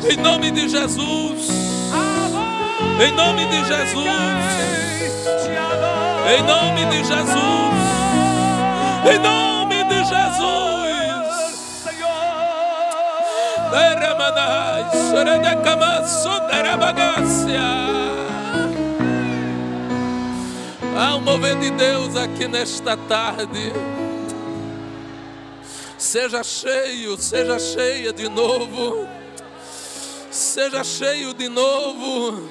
Em nome de Jesus. Em nome de Jesus. Em nome de Jesus. Em nome de Jesus. Há um mover de Deus aqui nesta tarde. Seja cheio, seja cheia de novo. Seja cheio de novo.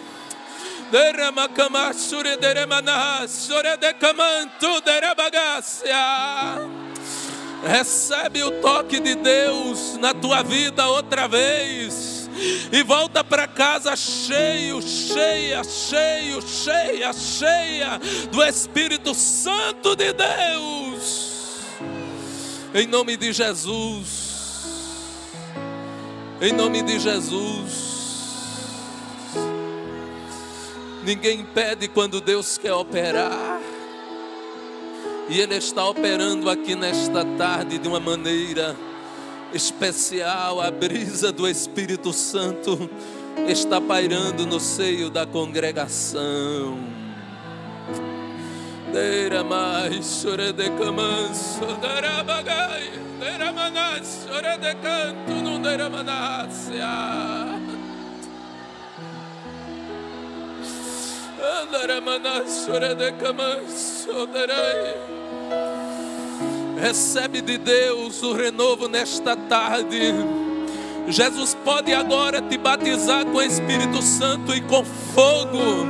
Recebe o toque de Deus na tua vida outra vez. E volta para casa cheio, cheia, cheio, cheia, cheia do Espírito Santo de Deus. Em nome de Jesus. Em nome de Jesus. Ninguém impede quando Deus quer operar. E Ele está operando aqui nesta tarde de uma maneira especial. A brisa do Espírito Santo está pairando no seio da congregação. Deira mais, chore de camanço, deira bagai, deira manás, chore de canto, não deira manácia. Deira manás, chore de camanço, deira. Recebe de Deus o renovo nesta tarde. Jesus pode agora te batizar com o Espírito Santo e com fogo,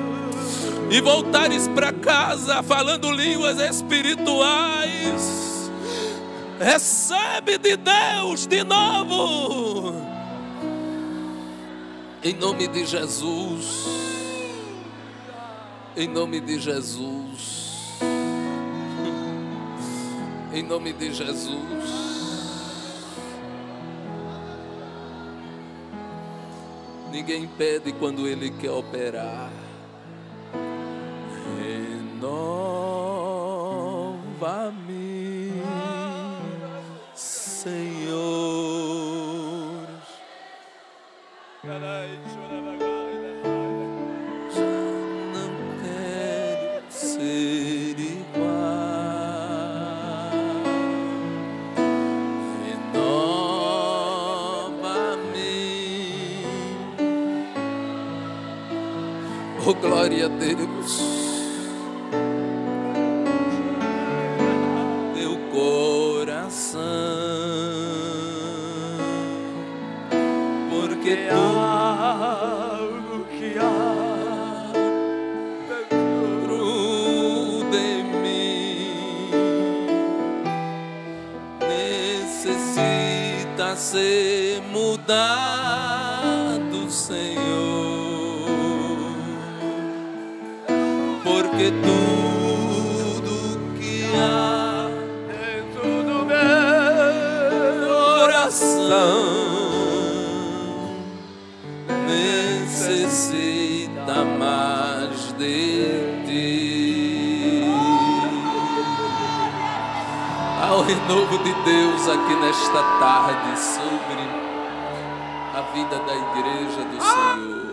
e voltares para casa falando línguas espirituais. Recebe de Deus de novo. Em nome de Jesus. Em nome de Jesus. Em nome de Jesus. Ninguém impede quando Ele quer operar. Renova-me, Senhor. Já não quero ser igual. Renova-me. Oh, glória a Deus. Teu coração, porque algo que há dentro de mim necessita ser mudado, Senhor. Porque tudo que há dentro do meu coração necessita mais de ti. Há o renovo de Deus aqui nesta tarde sobre a vida da igreja do Senhor.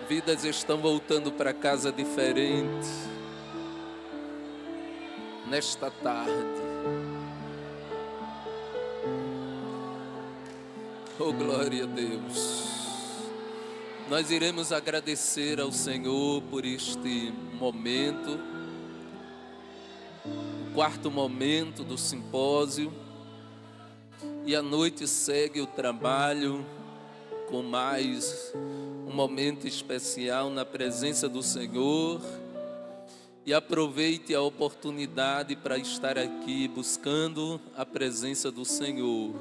Vidas estão voltando para casa diferente nesta tarde. Oh, glória a Deus. Nós iremos agradecer ao Senhor por este momento, o quarto momento do simpósio, e à noite segue o trabalho com mais um momento especial na presença do Senhor. E aproveite a oportunidade para estar aqui buscando a presença do Senhor.